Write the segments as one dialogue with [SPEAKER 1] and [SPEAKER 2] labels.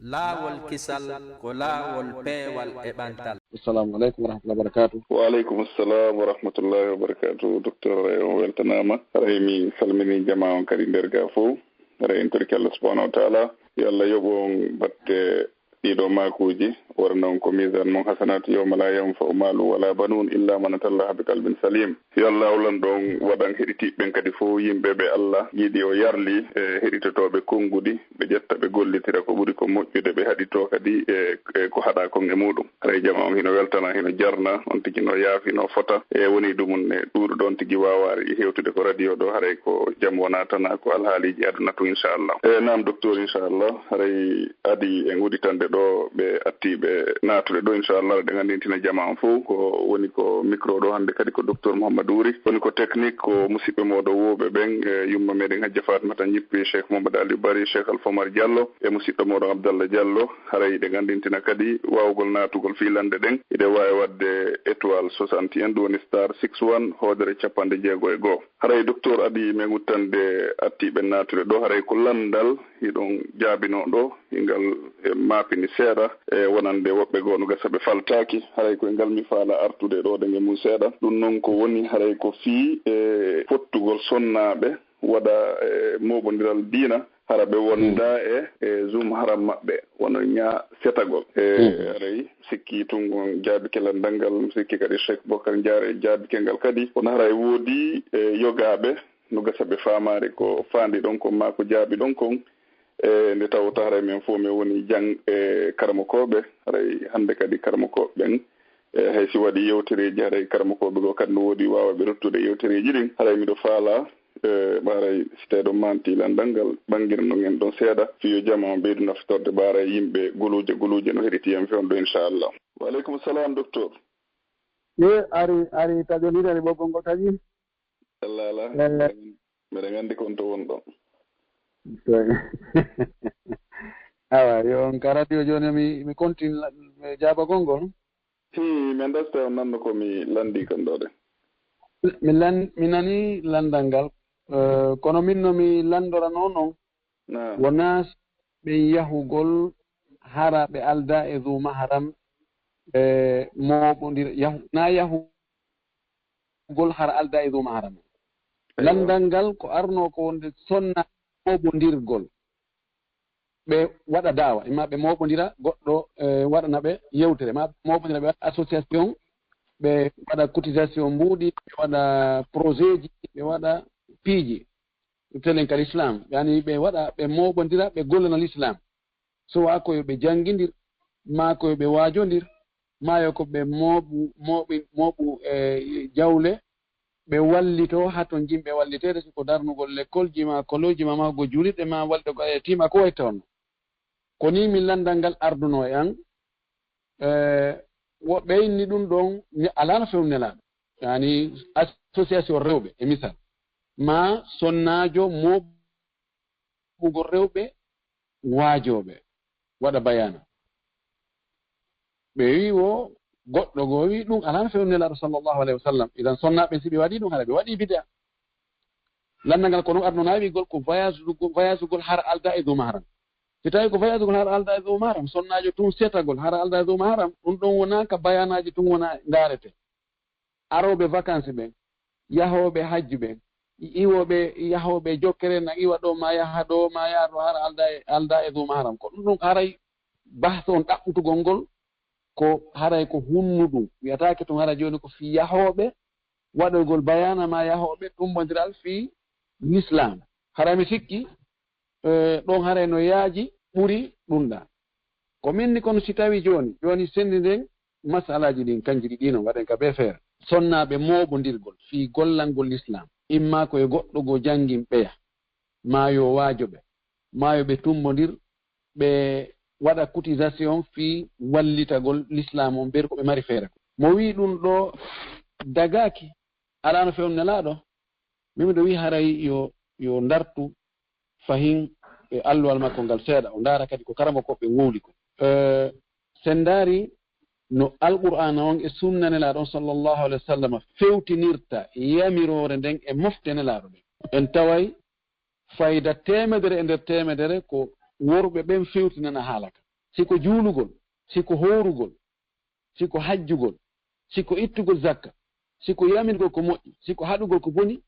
[SPEAKER 1] Laawolkisal ko laawol peewal e ɓantal.
[SPEAKER 2] Assalamu alaikum warahmatullahi wabarakatuh.
[SPEAKER 3] Wa alaikum assalam warahmatullahi wabarakatuh. Docteur on weltanama aray mi salmini jama on kadi nder ga fof aray en torki Allah subhanahu wa ta'ala yo Allah yoɓo on batte ɗiɗo makuji warna on ko misan mon hasanatu yawma la yanfa'u malu wala banun illa man atallaha bi qalbin salim. Yo Allah olan ɗon waɗan heɗitiɓɓen kadi fof yimɓeɓe Allah yiɗi o yarli heɗitotoɓe konngudi ɓe ƴetta ɓe gollitira ko ɓuri ko moƴƴude ɓe haɗito kadi ko haɗa kon e muɗum. Aray jama on hino weltana hino jarna on tigi no yaafi no fota woni ɗumun ne ɗuɗo ɗon tigi wawari hewtude ko radio ɗo haray ko jaam wona tana ko alhaaliji aduna to inchallah. Nam docteur inchallah haray adi en uditande ɗo ɓe attiɓe natude ɗo inchallah ɗe gandintina jama on fof ko woni ko micro ɗo hande kadi ko docteur Mouhammad Oury woni ko technique ko musidɓe moɗo woɓe ɓen yumma meɗen hajja Fatimata ñippi Cheikh Mouhammad Ali Bari Cheikh Alfamar Diallo e musidɗo moɗon Abdallah Diallo haray ɗe gandintina kadi wawgol natugol filande ɗen ide wawi wadde étoile 61 ɗum woni star 61 hoodere 60 haray docteur adi men guttande attiɓe natude ɗo haray ko landal hiɗon jaabino ɗo ngal mapini seeɗa e wonande woɓɓe goo no gasa ɓe faltaki haray koye ngal mi faala artude ɗo ɗe mum seeɗa ɗum noon ko woni haray ko fii e fottugol sonnaɓe waɗa moɓodiral diina hara ɓe wonda e zoom haram maɓɓe wono ña setagol haray sikki tungon jaabi kelal dangal sikki kadi Cheikh Bokar Diare jaabi kengal kadi kono haray woodi yogaɓe no gasa ɓe famare ko fandi ɗon kon ma ko jaabi ɗon kon nde tawta haray men fof mi woni jang karmakoɓe haray hande kadi karmakoɓe ɓen hay si waɗi yewtereji haray karmakoɓe go kadi no woodi wawaɓe rottude yewtereji ɗin haray miɗo faala ɓaray si tawi ɗo manti landal ngal ɓangguirno gen ɗon seeɗa fiyo jama o ɓeydu naftorde ɓaray yimɓe guluje no heɗitiyam fewn ɗo inchallah. Wa aleykum salam docteur.
[SPEAKER 2] ari taƴonirani ɓoggol ngol taƴi
[SPEAKER 3] Allah mbeɗa gandi kon to won ɗon.
[SPEAKER 2] awa yo on ka radio joni mi continue jaabagol ngol
[SPEAKER 3] mi andasta on nanno ko mi landi kon ɗo de
[SPEAKER 2] mi nani landal ngal kono min no mi landorano noon wona ɓe yahugol hara ɓe alda e zuma haram moɓodir na yahugol hara alda e zuma haram landal ngal ko arno ko wonde sonna moɓodirgol ɓe waɗa dawa ima ɓe moɓodira goɗɗo waɗana ɓe yewtere ma moɓodira ɓe waɗa association ɓe waɗa cotisation mbuuɗi ɓe waɗa projet ji ɓe waɗa piiji telen kal islam yani ɓe waɗa ɓe moɓodira ɓe gollana l'islam so wa koyo ɓe jangguidir ma koyo ɓe wajodir mayo ko ɓe moɓu jawle ɓe wallito haton jimɓe wallitede siko darnugol l'école ji ma koloji ma go julirɗe ma walde ko tima ko wayi toon ko ni min landal ngal arduno e an woɓɓe inni ɗum ɗon alano fewnelaɗo yani association rewɓe e misal ma sonnajo moɓugol rewɓe waajoɓe waɗa bayana ɓe wi wo goɗɗo go wi ɗum alano fewnelaɗo sallllahu alayhi wa sallam idan sonnaɓe si ɓe waɗi ɗum haɗa ɓe waɗi bida landal ngal ko ɗum arnona wigol ko voyage ugol hara alda e duma haram si tawi ko voyage ugol hara alda e duma haram sonnajo tun setagol hara alda e duma haram ɗum ɗon wona ka bayanaji tun wona darete aroɓe vacance ɓen yahoɓe hajji ɓen iwoɓe yahoɓe jokkere na iwa ɗo ma yaha ɗo ma yaha ɗo hara alda e duma haram ko ɗum ɗum haray bahse on ɗaɓɓutugol ngol ko haray ko hunnuɗum wiyatake tun hara joni ko fi yahoɓe waɗoygol bayana ma yahoɓe ɗumbodiral fi l'islam hara mi sikki ɗon haray no yaaji ɓuri ɗumɗa ko minni kono si tawi joni sendi nden masalaji ɗin kanji ɗiɗino waɗen ka be feere sonnaɓe moɓodirgol fi gollalngol l'islam imma koye goɗɗo go jangin ɓeya ma yo waajoɓe ma yo ɓe tumbodir ɓe waɗa cotisation fi wallitagol l'islam on ɓeeri ko ɓe mari feere mo wi ɗum ɗo dagaki alano fewnelaɗo mimiɗo wi haray yo dartu fahin e alluwal makko ngal seeɗa o ndaara kadi ko karama koɓe wowli ko sen daari no alqur'ana on e sunnanelaɗo on sallllahu alayhi wa sallam fewtinirta yamirore nden e moftenelaɗo ɓen en taway fayda temedere e nder temedere ko worɓe ɓen fewtinana haala ka siko juulugol siko horugol siko hajjugol siko ittugol zakka siko yamirgol ko moƴƴi siko haɗugol ko boni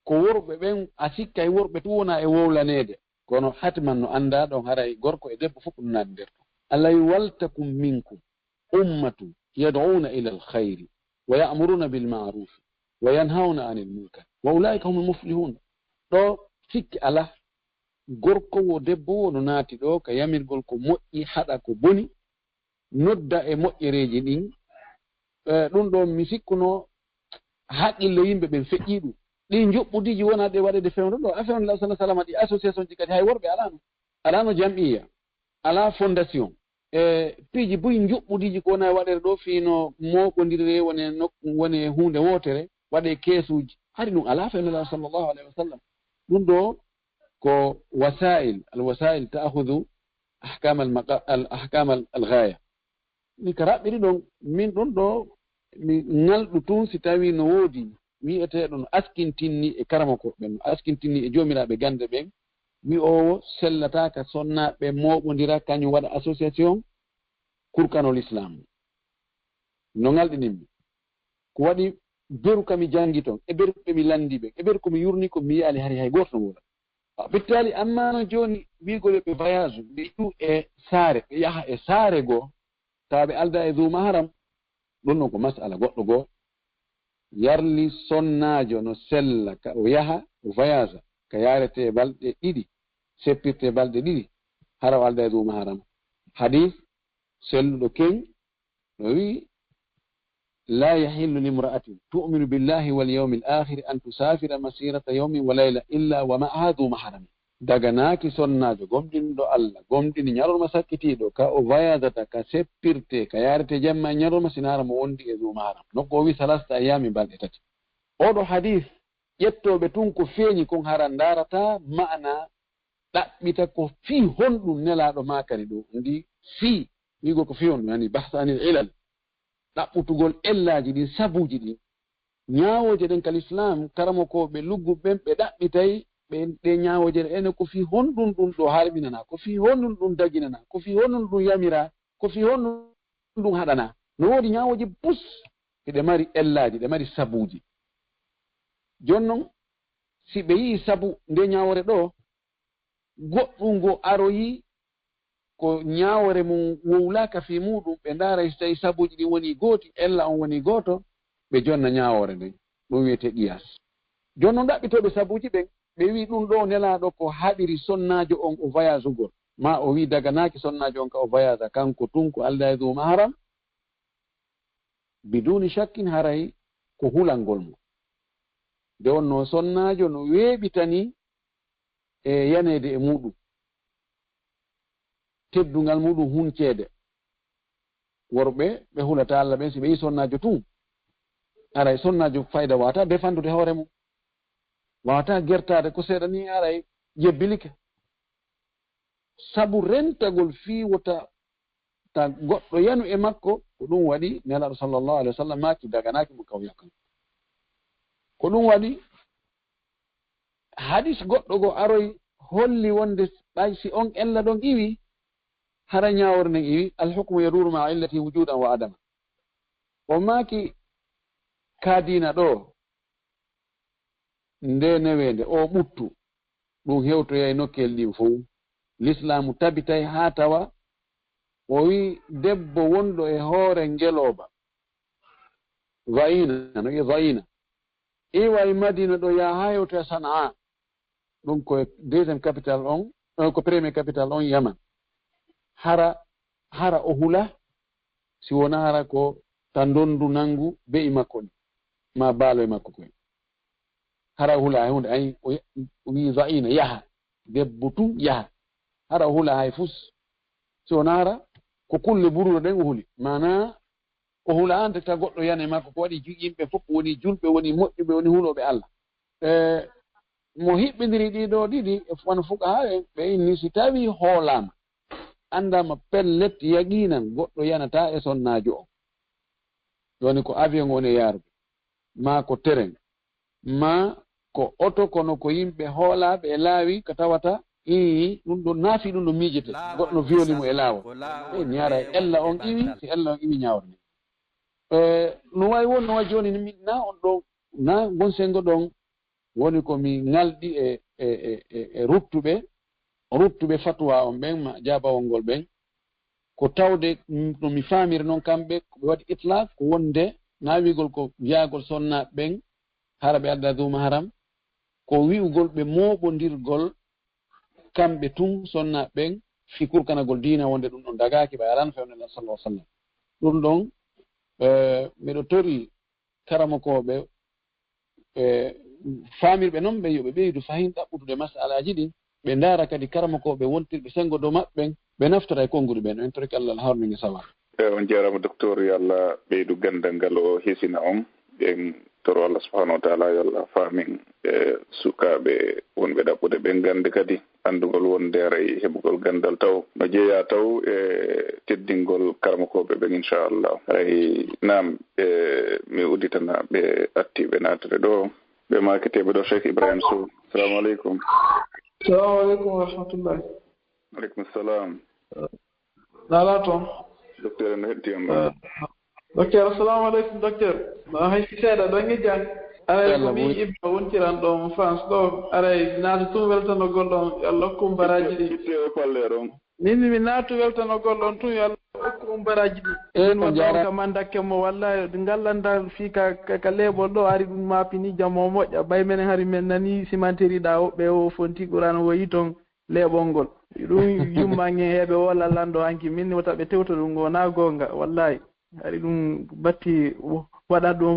[SPEAKER 2] ko worɓe ɓen a sikka e worɓe tu wona e wowlaneede kono hatman no annda ɗon haray gorko e debbo fof ɗum naati nder ɗon allah waltakum minkum ummatun yad'una ila alkhayri wa ya'muruna bilma'rufi wa yanhawna anil munkar wa ulaika humul muflihun ɗo sikki ala gorko wo debbo wo no naati ɗo ka yamirgol ko moƴƴi haɗa ko boni nodda e moƴƴereeji ɗin ɗum ɗo mi sikkuno haqqille yimɓe ɓen feƴƴii ɗum ɗi joɓɓudiji wona ɗe waɗede fewndo ɗo a fewnde sala salama ɗi association ji kadi hay worɓe alano jam'iya ala fondation e piiji boyi joɓɓudiji ko wona waɗere ɗo fiino moɓodire woni hunde wotere waɗe keesuji hari ɗum ala fewnde sallllahu alayhi wa sallam ɗum ɗo ko wasail alwasail ta'khudhu ahkam alghaya mi ka raɓɓiri ɗon min ɗum ɗo mi ngalɗu tun si tawi no woodi wi'eteɗo no askintinni e karamakoɓe no askintinni e jomiraɓe gande ɓen wi o sellataka sonnaɓe moɓodira kañum waɗa association kurkanol islam no ngalɗinimmi ko waɗi beru kami jangi toon e beru ɓe mi landi ɓen e beru komi yurni ko mi yiyali hari hay goto no woɗa ɓittali amma no joni wigol ɓe voyage ɓe ƴu e saare ɓe yaha e saare goo tawa ɓe alda e duma haram ɗum ɗon ko masala goɗɗo goo yarli sonnajo no sella ka o yaha o voyage ka yarete balɗe ɗiɗi seppirte balɗe ɗiɗi hara o alda e duma haram hadis selluɗo keñ no wi la yahillu limra'atin tu'minu billahi wal yawmil akhir an tusafira masirata yawmin wa layla illa wa ma'aha duma haram daganaaki sonnajo gomɗinɗo Allah gomɗini ñalorma sakkitiɗo ka o voyagata ka seppirte ka yarete jamma e ñalorma sinara mo wondi e duma haram nokko o wi salasta ayami balɗe tati oɗo hadis ƴettoɓe tun ko feeñi kon hara darata ma'ana ɗaɓɓita ko fii honɗum nelaɗo makani ɗo ndi fii wigo ko fii honɗum yani bahsa anil ilal ɗaɓɓutugol ellaji ɗin sabuji ɗin ñawoje ɗen kal islam karamokoɓe luggu ɓen ɓe ɗaɓɓitay ɓe ñawoje ɗe ene ko fii honɗum ɗum ɗo harminana ko fii honɗum ɗum daginana ko fii honɗum ɗum yamira ko fii honɗum ɗum haɗana no woodi ñawoje bus eɗe mari ellaji ɗe mari sabuji joni noon si ɓe yii sabu nde ñawore ɗo goɗɗum ngo aroyi ko ñawore mum wowlaka fi muɗum ɓe ndaara so tawi sabuji ɗi woni gooti ella on woni gooto ɓe jonna ñawore nden ɗum wiyete qiyas joni noon ɗaɓɓitoɓe sabuji ɓen ɓe wi ɗum ɗo nelaɗo ko haɗiri sonnajo on o voyage ugol ma o wi daganaki sonnajo on ka o voyage kanko tun ko alda e duma haram biduni shakkin haray ko hulangol mo nde wonno sonnajo no weeɓitani e yanede e muɗum teddungal muɗum hunceede worɓe ɓe hulata Allah ɓen si ɓe yi sonnajo tun aray sonnajo fayda wata defandude hoore mum wawata gertade ko seeɗa ni aray jebbilike sabu rentagol fiwota ta goɗɗo yanu e makko ko ɗum waɗi nelaɗo sallllahu alih wa sallam maki daganaki mo kaw yakkan ko ɗum waɗi hadis goɗɗo go aroy holli wonde ɓay si on ella ɗon iwi hara ñawore nden iwi alhukmu yaduru ma illati wujudan wa adama o maki kaadina ɗo nde newende o ɓuttu ɗum hewtoyay nokkel ɗin fof l'islamu tabitay ha tawa o wi debbo wonɗo e hoore ngeloba vaina no vaina iwa e madina ɗo ya ha hewtoya sanaa ɗum ko deuxiéme capital on ko premier capital on yaman hara o hula si wona hara ko ta dondu nangu be'i makko ɗi ma baalo e makko koye hara hula hay hunde ay o wi vaina yaha debbo tu yaha hara hula hay fus si wona hara ko kulle buruɗo ɗen o huli mana o hula ante ta goɗɗo yana makko ko waɗi yimɓe fof woni julɓe woni moƴƴuɓe woni huloɓe Allah mo hiɓɓidiri ɗiɗo ɗiɗi e wona fuka ha ɓe inni si tawi hoolama andama pellet yaqinan goɗɗo yanata e sonnajo o joni ko avion woni yarude ma ko terrain ma ko auto kono ko yimɓe hoolaɓe e laawi ko tawata ɗum ɗo naafi ɗum ɗo miijete goɗɗo violi mo e laawol mi ara ella on iwi si ella on iwi ñaawre nde no wawi won no wawi jooni ni na on ɗo na gon sengo ɗon woni ko mi ngalɗi e ruttuɓe fatwa on ɓen ma jabawol ngol ɓen ko tawde no mi faamiri noon kamɓe ko ɓe waɗi itlaq ko wonde naawigol ko wiyagol sonnaɓe ɓen hara ɓe adda duma haram ko wi'ugol ɓe mooɓodirgol kamɓe tun sonnaɓe ɓen fikurkanagol diina wonde ɗum ɗon dagaki ɓe aran fewnela sallah sallam ɗum ɗon miɗo tori karamokoɓe faamirɓe noon ɓe yoɓe ɓeydu fahin ɗaɓɓutude masalaji ɗin ɓe ndaara kadi karamokoɓe wontirɓe sengo dow maɓɓe ɓen ɓe naftara e konnguɗi ɓen en toriki allah alhawrminge sawa
[SPEAKER 3] on jarama docteur yo allah ɓeydu gandal ngal o hisina on ɓen toro allah subahanahu wa taala yo allah faamin sukaɓe wonɓe ɗaɓɓude ɓen gande kadi andugol wonde aray heɓugol gandal taw no jeeya taw e teddingol karamakoɓe ɓen inchallah aray nam mi udditana ɓe attiɓe natore ɗo ɓe maketeɓe ɗo cheikh ibrahima sow assalamu aleykum.
[SPEAKER 4] Assalamu aleykum wa rahmatullahi.
[SPEAKER 3] Aleykum salam.
[SPEAKER 4] Nala toon
[SPEAKER 3] docteur en hettiyam ɗo
[SPEAKER 4] docteur assalamu aleykum docteur ma hay seeɗa ɗo ngejjan aray ko mi ibba wontiran ɗo France ɗo aray naatu tum weltanogol ɗon yo allah hokkum baraji ɗi
[SPEAKER 3] ittewo palle ɗon
[SPEAKER 4] min mi naatu weltanogol ɗon tun yo allah hokkum baraji ɗi min wonɗon ka mandakke mo walla ngallanda fii ka leeɓol ɗo ari ɗum maapini jammo moƴƴa ɓay menen hari men nani simanteri ɗa woɓɓe o fonti qur'an woyi toon leeɓol ngol ɗum yummange heɓe wolla lando hanki min wota ɓe tewta ɗum wona gonga wallahi ari ɗum batti waɗa ɗum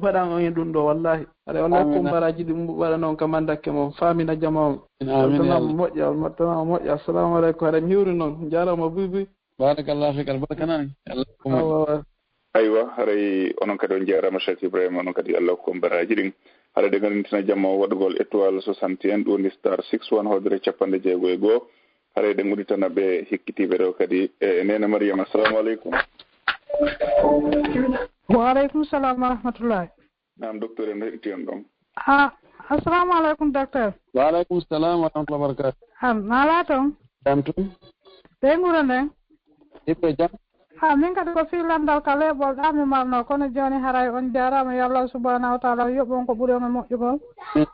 [SPEAKER 4] waɗan on e ɗum ɗo wallahi aɗa walla hokkum baraji ɗum waɗa noon ka mandakke mo famina jama on tanama moƴƴa tanama moƴƴa assalamu aleykum aɗa hiwri noon jarama buy
[SPEAKER 2] barakallahu fik albarkanani
[SPEAKER 3] aywa haray onon kadi on jarama cheikh ibrahima onon kadi allah hokkum baraji ɗin haɗa de ganditina jamma o waɗugol étoile 61 ɗo ni star 61 hodre 56 haray de guɗitana ɓe hikkitiɓe ɗo kadi e nene mariama assalamu aleykum.
[SPEAKER 5] Wa alaikum salam wa rahmatullahi.
[SPEAKER 3] Naam docteur en heɗitiyan ɗon.
[SPEAKER 5] Assalamu alaikum docteur.
[SPEAKER 2] Wa alaikum salam wa rahmatullahi wa barakatuh.
[SPEAKER 5] Nala toon.
[SPEAKER 2] Jam tum.
[SPEAKER 5] Ɓe nguro nden.
[SPEAKER 2] Iɓɓe jam.
[SPEAKER 5] Min kadi ko fiilandal ka leeɓol ɗa mi marno kono joni haray on jarama yo allah subhanahu wa taala yoɓon ko ɓuuri on e moƴƴugol.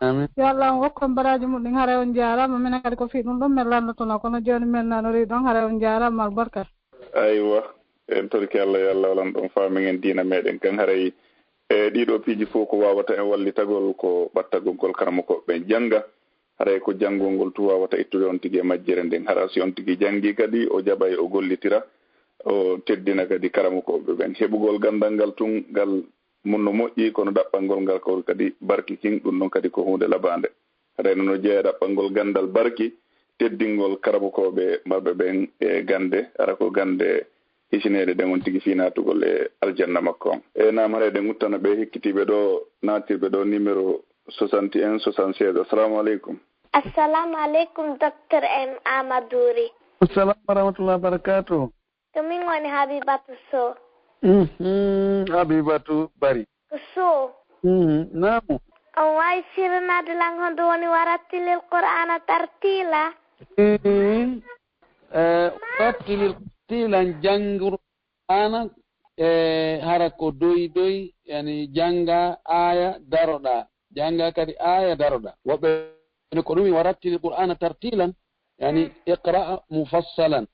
[SPEAKER 2] Amin.
[SPEAKER 5] Yo allah on hokkon baraji muɗum haray on jarama minen kadi ko fi ɗum ɗon min landotono kono joni min nanori ɗon haray on jarama albarkat.
[SPEAKER 3] Aywa. En torki allah yo allah walan ɗon faamingen diina meɗen kan haray e ɗiɗo piiji fof ko wawata en wallitagol ko ɓattagolgol karamakoɓe jangga haray ko janngol ngol tu wawata ittude on tigi e majjere nden hara si on tigi janggi kadi o jaɓay o gollitira o teddina kadi karamakoɓe ɓen heɓugol gandal ngal tun ngal munno moƴƴi kono ɗaɓɓalngol ngal ko kadi barki king ɗum ɗon kadi ko hunde labande haray nono jeeya ɗaɓɓalngol gandal barki teddingol karamakoɓe maɓɓe ɓen e gande ara ko gande hisinede ɗen on tigi fi natugol e aljanna makko on e nam haray ɗen uttana ɓe hekkitiɓe ɗo natirɓe ɗo numéro 61 76 assalamu aleykum.
[SPEAKER 6] Assalamu aleykum docteur M Amadouri.
[SPEAKER 2] Assalamu wa rahmatullahi wa barakatuh.
[SPEAKER 6] To min woni Habibatu Sow.
[SPEAKER 2] Habibatu Bari.
[SPEAKER 6] Sow.
[SPEAKER 2] Namu.
[SPEAKER 6] On wawi firnade lan hondo woni warattilil Qur'ana tartila.
[SPEAKER 2] Warattilil tilan jangur ana hara ko doy yani janga aya daroda janga kadi aya daroda woɓe ko ɗum warattil qur'ana tartilan yani iqra mufassalan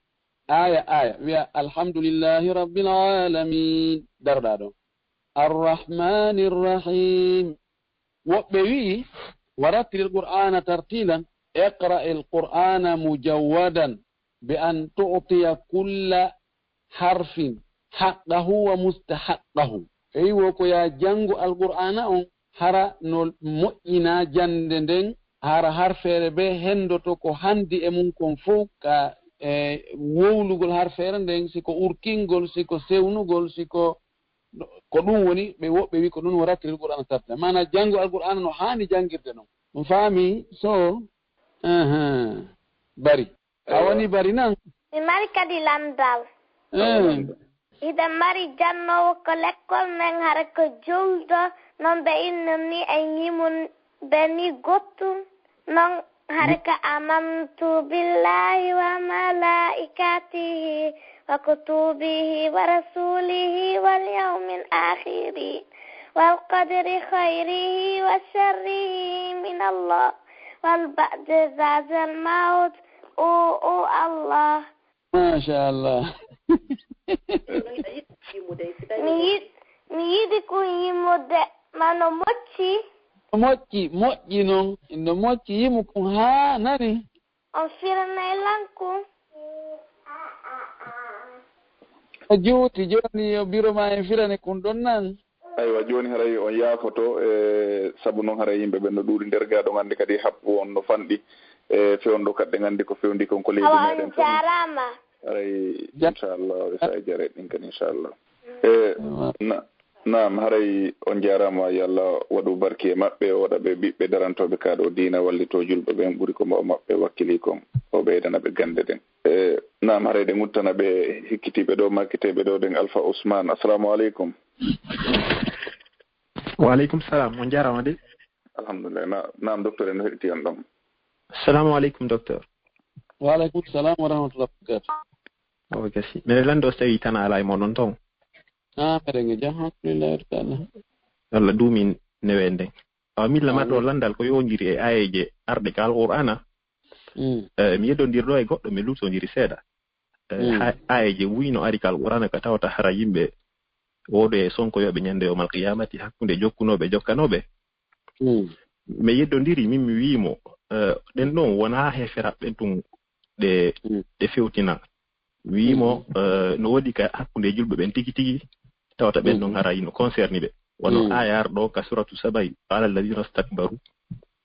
[SPEAKER 2] aya wiya alhamdulillahi rabbil alamin daroɗa ɗon arrahmanir rahim woɓɓe wi warattil qur'ana tartilan iqra al qur'ana mujawwadan بأن تعطي كل حرف حقه ومستحقه أيوة كويا جانغو القرآن أون هرا نول مؤينا جندن هرا حرفير به هندو توكو هندي امونكم فوق wowlugol har feere nden siko urkingol siko sewnugol siko ko ɗum woni ɓe woɓɓe wi ko ɗum warattir alqur'ana tarta mana janngo alqur'ana no haani janngirde noon ɗum faami so bari a woni bari nan
[SPEAKER 6] mi mari kadi lamdal iɗen mari jannowo ko l'école men hara ko julɗo noon ɓe innon ni e ñimum ɓe ni gottum noon haraka amantu billahi wa malaikatihi wa kutubihi wa rasulihi wal yawmil akhiri wal qadri khairihi wa sharrihi min Allah wal ba'da zazal maut o Allah.
[SPEAKER 2] Masha Allah.
[SPEAKER 6] Mi yidi ko yimude mano moƴƴi
[SPEAKER 2] noon inde moƴƴi yimu ko haa nani
[SPEAKER 6] on firnay lanku
[SPEAKER 2] a juuti jooni yo biro ma en firane kon ɗon nan
[SPEAKER 3] aywa jooni haray on yaafoto sabu noon haray yimɓe ɓe no ɗuuɗi nder gaa ɗo nganndi kadi haɓɓu on no fanɗi fewn ɗo kadde nganndi ko fewndi kon ko leydi meɗen
[SPEAKER 6] jarama
[SPEAKER 3] haray inchallah ɓe sa jare ɗin kadi inchallah naam haray on jarama yo Allah waɗu barki e maɓɓe o waɗa ɓe ɓiɓɓe darantoɓe kaaɗo diina wallito julɓe ɓen ɓuri ko mbawa maɓɓe wakkili kon o ɓeydana ɓe gande ɗen naam haray ɗe guttana ɓe hikkitiɓe ɗo makkiteɓe ɗo ɗen Alpha Ousmane assalamu aleykum.
[SPEAKER 7] Wa aleykum salam on jarama de.
[SPEAKER 3] Alhamdulillah naam docteur en heɗiti on ɗon.
[SPEAKER 7] Assalamu aleykum docteur.
[SPEAKER 2] Wa aleykum salam wa rahmatullah barakatuh.
[SPEAKER 7] O gasi mbeɗe lando so tawi tan ala e moɗon ton.
[SPEAKER 2] Meɗen e jam alhamdulillah taala.
[SPEAKER 7] Allah duumin newe nden. Milla maɗo landal ko yowdiri e ayeje arɗe ka alqur'ana. Mi yeddondirɗo e goɗɗo mi lutodiri seeɗa. Ayeje wuyno ari ka alqur'ana ka tawata hara yimɓe woɗo e sonkoyoɓe ñande yawmal qiyamati hakkunde jokkunoɓe jokkanoɓe. Mi yeddondiri min mi wiimo ɗen ɗon wona heferaɓɓe ɗum ɗe fewtina. Wiimo no waɗi ka hakkunde julɓe ɓen tigi tigi tawata ɓen ɗon hara no concerni ɓe wono ayar ɗo ka suratu sabai qala alladina stakbaru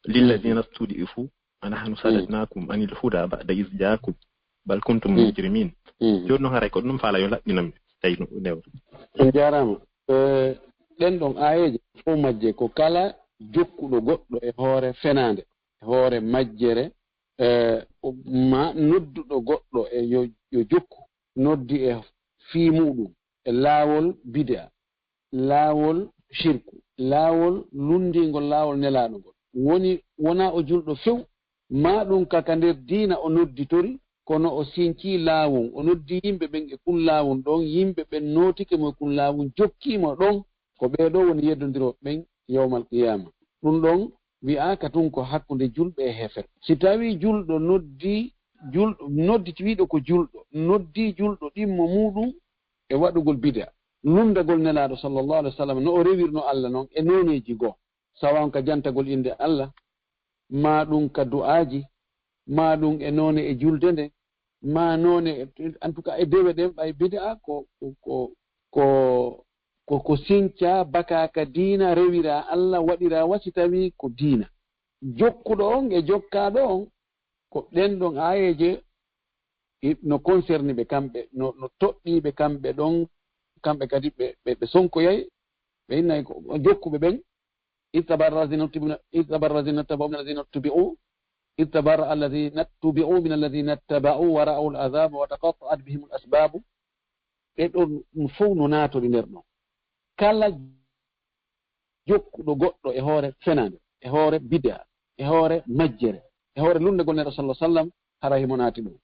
[SPEAKER 7] lilladina studifu anahnu sadatnakum anil huda ba'da iz jaakum bal kuntum mujrimin. Joni noon haray ko ɗum faala yo laɓɓinami tawi no newta.
[SPEAKER 2] On jarama ɗen ɗon ayeje fof majje ko kala jokkuɗo goɗɗo e hoore fenande e hoore majjere ma nodduɗo goɗɗo e yo jokku noddi e fii muɗum e laawol bid'a laawol shirku laawol lundingol laawol nelaɗogol wona o julɗo few ma ɗum kaka nder diina o nodditori kono o sinci laawol o noddi yimɓe ɓen e kun laawol ɗon yimɓe ɓen notike mo kun laawol jokkimo ɗon ko ɓeeɗo woni yeddodiroɓe ɓen yawmal qiyama ɗum ɗon wi'aka tun ko hakkunde julɓe e hefer si tawi julɗo noddi wiɗo ko julɗo noddi julɗo ɗimmo muɗum e waɗugol bida lundagol nelaɗo sallllahu alih wa sallam no o rewirno Allah noon e noneji goo sawan ka jantagol inde Allah ma ɗum ka du'aji ma ɗum e none e julde nde ma none en tout cas e dewe ɗen ɓay bida ko sinca bakaka diina rewira Allah waɗira wasi tawi ko diina jokkuɗo on e jokkaɗo on ko ɗen ɗon ayeje no concerni ɓe kamɓe no toɗɗiɓe kamɓe ɗon kamɓe kadi ɓe sonkoyay ɓe innayi ko jokkuɓe ɓen ittabarra alladhina tubi'u min alladhina ittaba'u wa ra'u al'adhaba wa taqatta'at bihim al'asbabu ɓe ɗon fof no natori nder ɗon kala jokkuɗo goɗɗo e hoore fenande e hoore bid'a e hoore majjere e hoore lundegol neɗɗo sallah sallam hara himo naati ɗum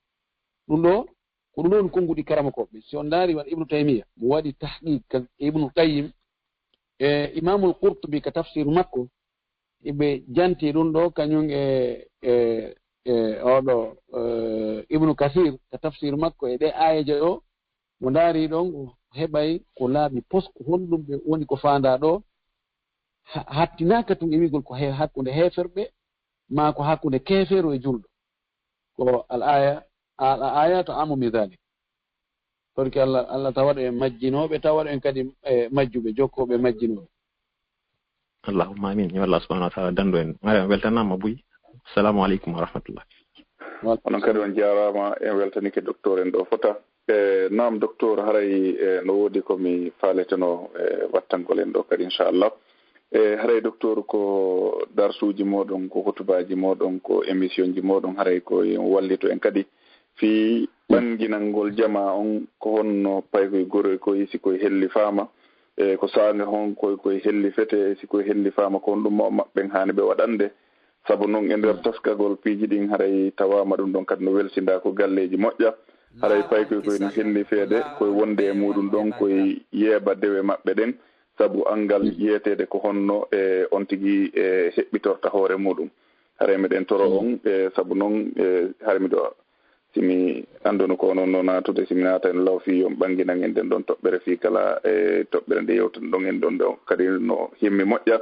[SPEAKER 2] ɗum ɗo ko ɗum ɗon konnguɗi karama koɓɓe si on ndaari wan ibnu taymiya mo waɗi tahqiq ibnu qayyim e imamul qurtubi ka tafsiru makko ɓe janti ɗum ɗo kañum oɗo ibnu kasir ka tafsiru makko e ɗe ayeje ɗo mo ndaari ɗon heɓay ko laaɓi posko honɗum ɓe woni ko faanda ɗo hattinaka tun e wigol ko hakkunde heferɓe ma ko hakkunde kefero e julɗo ko al ayatu amu min dhalik torki Allah tawaɗo en majjinoɓe tawaɗo en kadi majjuɓe jokkoɓe majjinoɓe.
[SPEAKER 7] Allahumma amin yo Allah subhanahu wa ta'ala dando en weltanama buy assalamu aleykum wa rahmatullah.
[SPEAKER 3] onon kadi on jarama en weltanike docteur en ɗo fota naam docteur haray no woodi komi faaleteno wattangol en ɗo kadi inchallah haray docteur ko darsuji moɗon ko hutubaji moɗon ko émission ji moɗon haray ko wallito en kadi fi ɓanginalngol jama on ko honno paykoye goroy koye sikoye helli faama ko saanga hon koye helli fete sikoye helli faama ko on ɗum maɓɓen haani ɓe waɗande sabu noon e nder toskagol piiji ɗin haray tawama ɗum ɗon kadi no welsinda ko galleji moƴƴa haray pay koye no helli feede koye wonde e muɗum ɗon koye yeeba dewe maɓɓe ɗen sabu angal yiyetede ko honno e on tigui e heɓɓitorta hoore muɗum haray meɗen toro on sabu noon haray miɗo simi anduno ko noon no natude simi naata en law fi yon ɓanginan en den ɗon toɓɓere fi kala e toɓɓere nde yewtude ɗon en ɗon ɗo kadi no himmi moƴƴa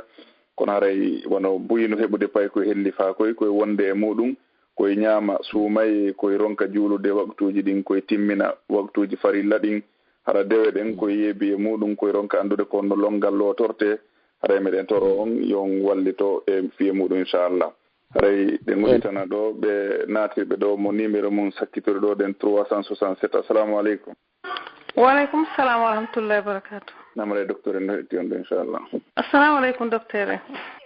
[SPEAKER 3] kono haray wono buyino heɓude pay koye helli fa koye wonde e muɗum koye ñaama suumay koye ronka juulude waktuji ɗin koye timmina waktuji farilla ɗin hara dewe ɗen koye yeebi e muɗum koye ronka andude ko no longal lotorte haray meɗen toro on yon wallito e fiye muɗum inchallah haray ɗe goɗitana ɗo ɓe natirɓe ɗo mo numéro mum sakkitori ɗo ɗen 367 assalamu aleykum.
[SPEAKER 8] Waaleykum salam wa rahmatullahi wa barakatuh.
[SPEAKER 3] namre docteur en hetti on ɗo inchallah.
[SPEAKER 8] Assalamu aleykum docteur.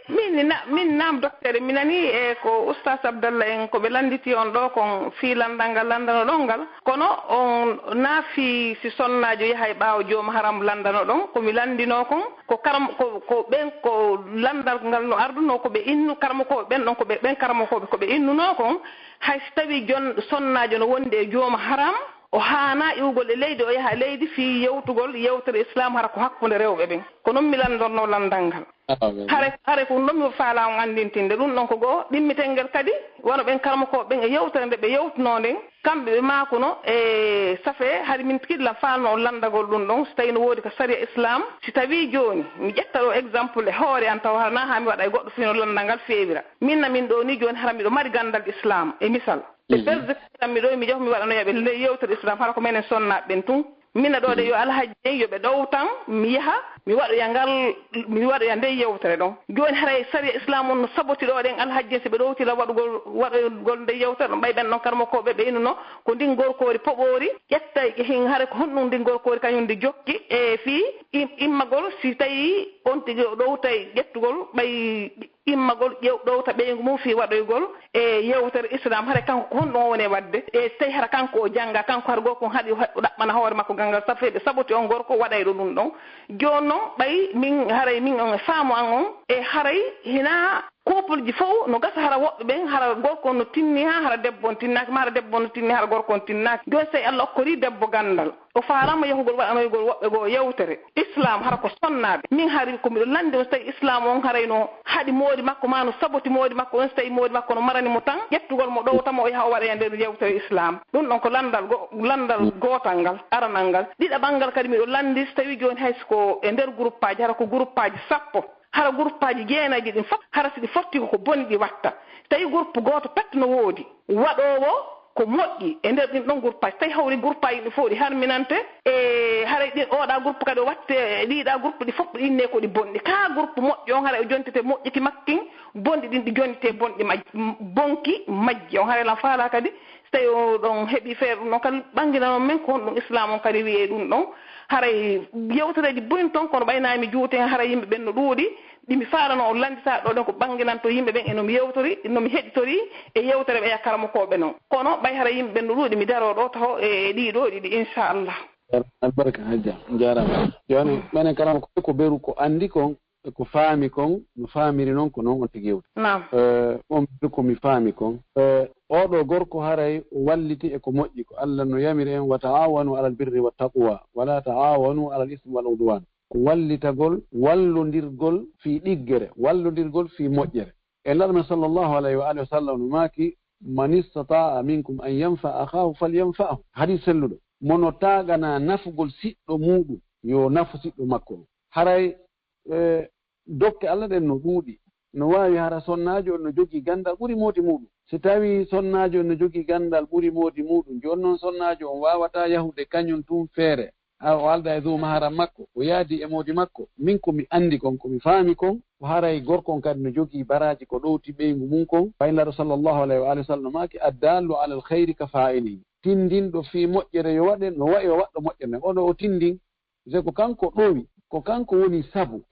[SPEAKER 8] min nam docteur mi nani e ko oustas Abdallah en ko ɓe landiti on ɗo kon fi landal ngal landano ɗon ngal kono on naafi si sonnajo yaha e ɓaawo jooma haram landano ɗon komi landino kon ko karam ko ɓen ko landal ngal no arduno ko ɓe innu karmakoɓe ɓen ɗon ko ɓen karmakoɓe ko ɓe innuno kon hay so tawi jon sonnajo no wondi e jooma haram o haana iwgol e leydi o yaha leydi fi yewtugol yewtere islam hara ko hakkunde rewɓe ɓen ko noon mi landorno landal ngal hare ko ɗum mi faala on andintinde ɗum ɗon ko goo ɗimmitel ngel kadi wono ɓen karmakoɓe ɓen e yewtere nde ɓe yewtuno nden kamɓe ɓe makuno e safe hari min kiɗla falno landagol ɗum ɗon so tawi no woodi ko saria islam si tawi joni mi ƴetta ɗo exemple e hoore an taw hana ha mi waɗa e goɗɗo fino landal ngal feewira minna min ɗo ni joni hara miɗo mari gandal islam e misal e ɓerde mi ɗo mi jaho mi waɗanoyaɓe nde yewtere islam hara ko menen sonnaɓe ɓen tun minna ɗo de yo alhaji en yoɓe ɗow tan mi yaha mi waɗoya nde yewtere ɗon joni haray saria islam on no saboti ɗo ɗen alhaji en so ɓe ɗowtira waɗogol nde yewtere ɗon ɓay ɓen ɗon karmakoɓe ɓe innuno ko ndin gorkori poɓori ƴetta hin haare ko honɗum ndin gorkori kañum ndi jokki e fii immagol si tawi on tigi o ɗowtay ƴettugol ɓay immagol ɗowta ɓeygu mum fi waɗoygol e yewtere islam haara kanko ko honɗum o woni wadde e tawi hara kanko o jangga kanko har gorko haɗi ɗaɓɓana hoore makko gangal safeɓe saboti on gorko waɗayɗo ɗum ɗon joni noon ɓay min haray min on e faamu an on e haray hina couple ji fof no gasa hara woɓɓe ɓen hara gorko no tinni ha hara debbo on tinnaki ma hara debbo no tinni hara gorko on tinnaki joni so tawi Allah okkori debbo gandal o faarama yahugol waɗanoygol woɓɓe goo yewtere islam hara ko sonnaɓe min hari komiɗo landi on so tawi islam on harayno haɗi moodi makko ma no saboti moodi makko on so tawi moodi makko no marani mo tan ƴettugol mo ɗowtama o yaha o waɗa e nder yewtere islam ɗum ɗon ko landal gotal ngal aranal ngal ɗiɗaɓal ngal kadi miɗo landi so tawi joni haysko e nder groupe aji hara ko groupe aji sappo hara groupe aji jeenaji ɗin fof hara siɗi fotti ko boni ɗi watta tawi groupe goto pette no woodi waɗowo ko moƴƴi e nder ɗin ɗon groupe aji tawi hawri groupe aji ɗi fof ɗi harminante e haray ɗin oɗa groupe kadi o watte ɗiɗa groupe ɗi fof ɗo inne ko ɗi bonɗi ka groupe moƴƴo on haray o jontete moƴƴiki makkin bonɗi ɗin ɗi jonte bonɗi bonki majji on haray lan faala kadi so tawi o ɗon heeɓi feere ɗum ɗon kadi ɓanginanon men ko honɗum islam on kadi wiye ɗum ɗon haray yewtereji boni toon kono ɓaynami juute haray yimɓe ɓen no ɗuuɗi ɗimi faalano o landita ɗo ɗen ko ɓanginanto yimɓe ɓen enomi yewtori nomi heɗitori e yewtere ɓe yakkaramokoɓe noon kono ɓay haray yimɓe ɓen no ɗuuɗi mi daro ɗo taw e ɗiɗo ɗiɗi inchallah
[SPEAKER 2] albarka hajja jarama joni minen karama ko beru ko andi kon ko faami kon no faamiri noon ko noon on tigi yewti on beru komi faami kon oɗo gorko haray walliti e ko moƴƴi ko Allah no yamiri en wa ta'awanu alal birri wat taqwa wala ta'awanu alal ismi wal udwan ko wallitagol wallodirgol fi ɗiggere wallodirgol fi moƴƴere e lalma sallllahu alayhi wa alihi wa sallam no maaki man istata'a minkum an yanfa akahu falyanfa'hu hadis selluɗo mono tagana nafugol siɗɗo muɗum yo nafu siɗɗo makko haray dokke Allah ɗen no ɗuuɗi no wawi hara sonnajo no jogii gandal ɓuri mooti muɗum si tawi sonnajo no jogii gandal ɓuri mooti muɗum joni noon sonnajo on wawata yahude kañum tun feere o alda e dow maharam makko o yaadi e moodi makko min komi andi kon komi faami kon o haray gorkon kadi no jogii baraji ko ɗowti ɓeygu mum kon faylaɗo sallllahu alayhi wa alihi wa sallam maaki addallu ala al khayri ka fa'ilihi tindinɗo fi moƴƴere yo waɗe no wayi o waɗɗo moƴƴere nden oɗo o tindin se ko kanko ɗowi ko kanko woni sabu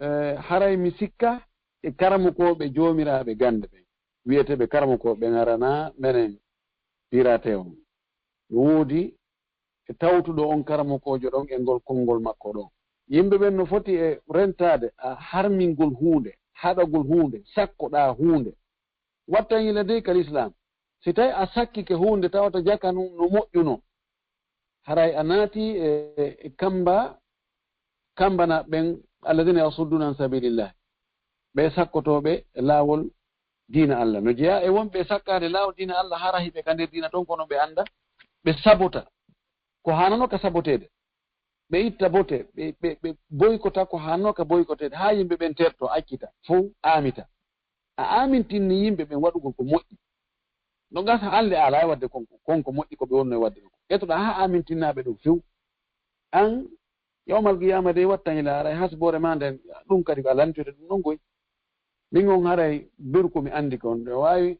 [SPEAKER 2] haray mi sikka e karamokoɓe joomiraɓe gande ɓen wiyeteɓe karamokoɓe garana menen pirate on woodi e tawtuɗo on karamokojo ɗon e ngol konngol makko ɗon yimɓe ɓen no foti e rentade a harmingol hunde haɗagol hunde sakkoɗa hunde wattangila de kal islam si tawi a sakkike hunde tawata jaka no moƴƴuno haray a naati e kambana ɓen alladina yasudduna an sabilillah ɓe sakkotoɓe laawol diina Allah no jeeya e wonɓe sakkade laawol diina Allah hara hiɓe ka nder diina toon kono ɓe anda ɓe sabota ko hanano ka sabotede ɓe itta bote ɓe boykota ko hanno ka boykotede ha yimɓe ɓen terto accita fof amita a amintinni yimɓe ɓen waɗugol ko moƴƴi no gasa alle ala wadde konko moƴƴi ko ɓe wonno e wadde ɗum ƴettoɗa ha amintinnaɓe ɗum few an yawmal qiyama de wattañila aray hasbore ma nden ɗum kadi ko a lantide ɗum ɗon goy min on haray ɓeru komi andi kon ɗe wawi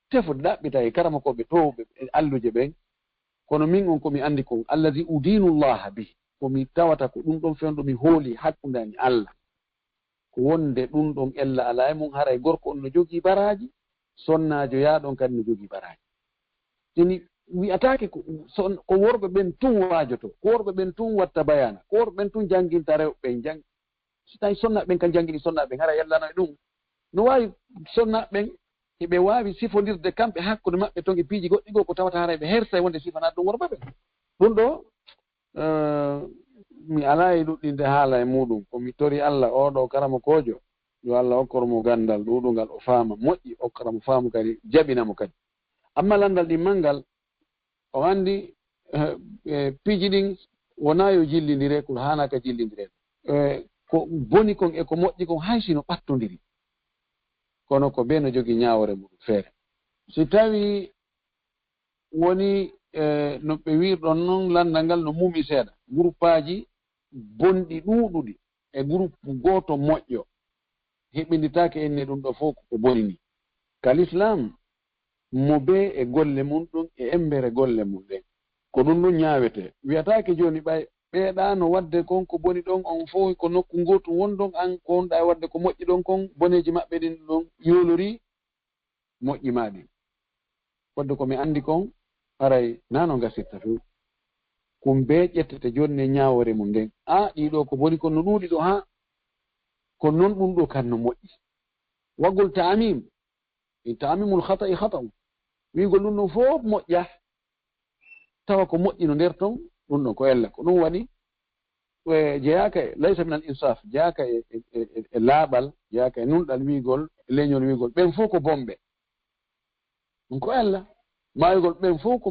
[SPEAKER 2] tefude ɗaɓɓita e karama koɓe towɓe e alluje ɓen kono min on komi andi kon allazi udinullah bihi komi tawata ko ɗum ɗon fewno ɗomi hooli hakkunde ani Allah ko wonde ɗum ɗon ella ala e mum haray gorko on no jogii baraji sonnajo yaaɗon kadi no jogii baraji teni wi'atake ko worɓe ɓen tun waajoto ko worɓe ɓen tun watta bayana ko worɓe ɓen tun janginta rewɓe ɓen jang so tawi sonnaɓe ɓen kan jangini sonnaɓe ɓen hara yellano e ɗum no wawi sonnaɓe ɓen eɓe wawi sifodirde kamɓe hakkude maɓɓe toon e piiji goɗɗi goo ko tawata hara ɓe hersa e wonde sifanaɗe ɗum worɓe ɓen ɗum ɗo mi ala e ɗuɗɗinde haala e muɗum komi tori Allah oɗo karama kojo yo Allah hokkoromo gandal ɗuɗungal o faama moƴƴi okkaramo faamu kadi jaɓinamo kadi amma landal ɗimmal ngal o andi piiji ɗin wona yo jillidire ko hanaka jillidire ko boni kon e ko moƴƴi kon hay sino ɓattodiri kono ko ɓe no jogii ñaawore muɗum feere si tawi woni no ɓe wirɗon noon landal ngal no mumi seeɗa groupe aji bonɗi ɗuuɗuɗi e groupe gooto moƴƴo heɓinditake enne ɗum ɗo fof ko boni ni kal islam mo be e golle mum ɗum e embere golle mum ɗen ko ɗum ɗum ñaawete wiyatake jooni ɓay ɓeeɗano wadde kon ko boni ɗon on fof ko nokku ngotu wonɗon an ko wonɗa e wadde ko moƴƴi ɗon kon boneji maɓɓe ɗin ɗon yolori moƴƴi ma ɗin wadde komi andi kon haray nano gasirta few kum be ƴettete jonni e ñaawore mum nden ɗiɗo ko boni kon no ɗuuɗi ɗo ha kono noon ɗum ɗo kan no moƴƴi waggol tamimul khata e khata wigol ɗum ɗon fof moƴƴa tawa ko moƴƴi no nder ton ɗum ɗon ko ella ko ɗum waɗi jeyaka laysa min al insaf jeyaka e laaɓal jeyaka e nunɗal wigol leñol wigol ɓen fof ko bomɓe ɗum ko ella mayigol ɓen fof ko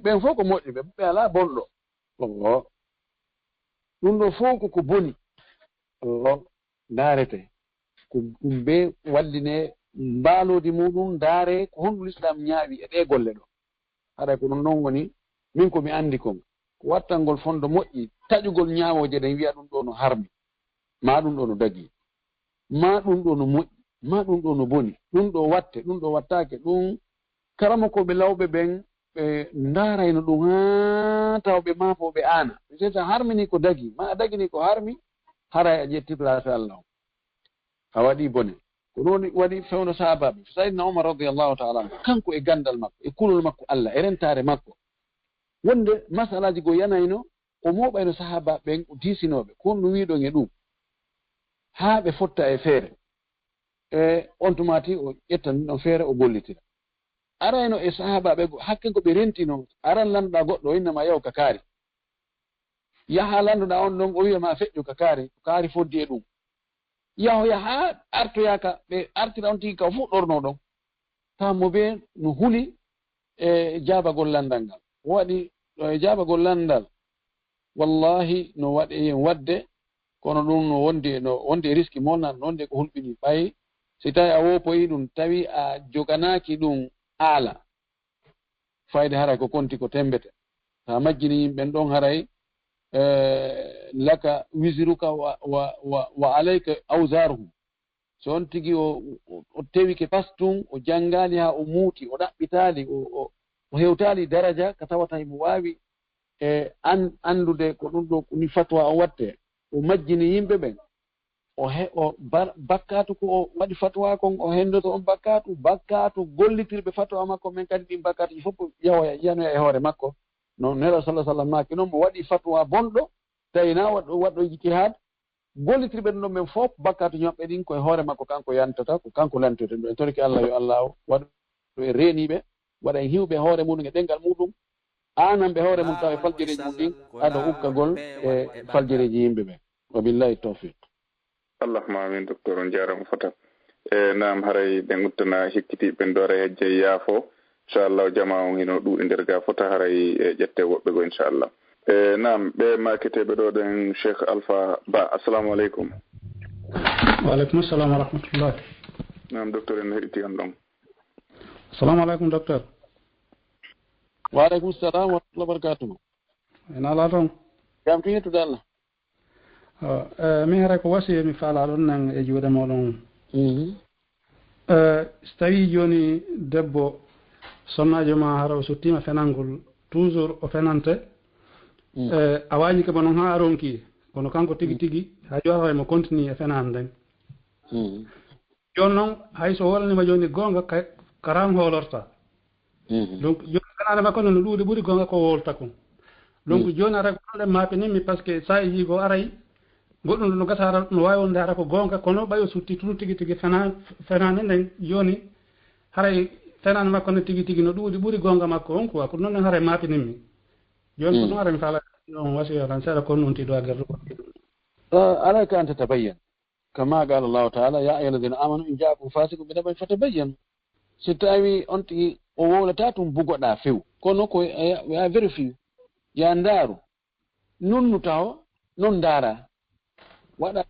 [SPEAKER 2] ɓen fof ko moƴƴi ɓe ala bonɗo ɗum ɗo fof ko boni ndaarete ko ɗum be walline mbaalodi muɗum ndaare ko honɗum l'islam ñaawi e ɗe golle ɗo haɗa ko ɗum ɗon woni min komi andi kon ko wattalngol fondo moƴƴi taƴugol ñaawoje ɗen wiya ɗum ɗo no harmi ma ɗum ɗo no dagi ma ɗum ɗo no moƴƴi ma ɗum ɗo no boni ɗum ɗo watte ɗum ɗo wattake ɗum karama koɓe lawɓe ɓen ɓe ndaarayno ɗum ha taw ɓe maafo ɓe aana ɓe so harmini ko dagi ma a dagini ko harmi haray a ƴetti place Allah a waɗi bone ko ɗum waɗi fewno sahabaɓe saydna Umar radiallahu taala anhu kanko e gandal makko e kulol makko Allah e rentare makko wonde masalaji go yanayno o moɓayno sahabaɓe ɓen o disinoɓe kon no wiɗon e ɗum ha ɓe fotta e feere e on tumati o ƴettan ɗon feere o gollitira arayno e sahabaɓe go hakke ko ɓe rentino aran landuɗa goɗɗo o innama yaw ka kaari yaha landuɗa on ɗon o wiyama feƴƴu ka kaari foddi e ɗum yahoya ha artoyaka ɓe artira on tigi ka fuɗɗorno ɗon tawmo ɓe no huuli e jabagol landal ngal waɗi ɗo e jabagol landal wallahi no waɗi hen wadde kono ɗum no wondi e riski molnan no wonde ko hulɓini ɓay si tawi a wopoyi ɗum tawi a joganaki ɗum haala fayde haray ko konti ko tembete ta majjini yimɓen ɗon haray laka wisiruka wa alayka awsaruhum so on tigi o tewike pastum o jangali ha o muuti o ɗaɓɓitali o hewtali daraja ka tawata mo wawi e andude ko ɗum ɗo ni fatwa o watte o majjini yimɓe ɓen o bakkatu ko o waɗi fatwa kon o hendoto on bakkatu gollitirɓe fatwa makko men kadi ɗin bakkatuji fof yanoya e hoore makko no nela sallah sallam maki noon mo waɗi fatwa bonɗo tawi na waɗɗo ijtihad gollitirɓe ɗum ɗon men fof bakkatu ñoɓɓe ɗin koye hoore makko kanko yantata ko kanko lantote ɗum en torki Allah yo Allah waɗu e reeniɓe waɗa en hiwɓe hoore muɗum e ɗengal muɗum ananɓe hoore mum taw e faljireji mum ɗin aɗa ukkagol e faljireji yimɓe ɓe wa billahi tawfiq.
[SPEAKER 3] Allahumma amin docteur on jarama fota nam haray ɓe guttana hekkitiɓe doora hejje yaafo inchallah jama on hino ɗuuɗi nder ga fota haray e ƴette woɓɓe go inchallah. Nam ɓe maketeɓe ɗo ɗen Cheikh Alpha Ba, assalamu aleykum.
[SPEAKER 9] Wa aleykum assalam wa rahmatullah.
[SPEAKER 3] Nam docteur en heɗiti on ɗon.
[SPEAKER 9] Assalamu aleykum docteur.
[SPEAKER 2] Wa aleykum salam wa rahmatullah barakatuh.
[SPEAKER 9] En ala toon.
[SPEAKER 2] Jam to yettude Allah.
[SPEAKER 9] Min hara ko wasi mi faala ɗon nan e juuɗe moɗon. So tawi joni debbo sonnajo ma hara o sottima fenangol toujours o fenante a wañi ko noon ha ronki kono kanko tigi tigi ha jotata mo continue e fenande nden joni noon hayso wolnima joni gonga karam holorta donc joni fenande makko no ɗuuɗi ɓuuri gonga ko wolta kon donc joni ara ko ɗonɗen mapinimmi par ce que sa e yigo aray goɗɗum no gasa no wawi wonde ara ko gonga kono ɓayo sutti tunu tigi tigi fenande nden joni haray fenande makko no tigi tigi no ɗuuɗi ɓuuri gonga makko on quoi ko noon haray mapinimmi joni ko ɗum ara mi faala on wasiya tan seeɗa kon noon tiɗo aguer
[SPEAKER 2] عليك أن تتبين كما قال الله تعالى يا أيها الذين آمنوا إن جاءكم فاسق بنبأ فتبينوا ستاوي أنت وولتاتم بوغدا فيو كونو كو يا very few يا ndaru nun taw non dara wada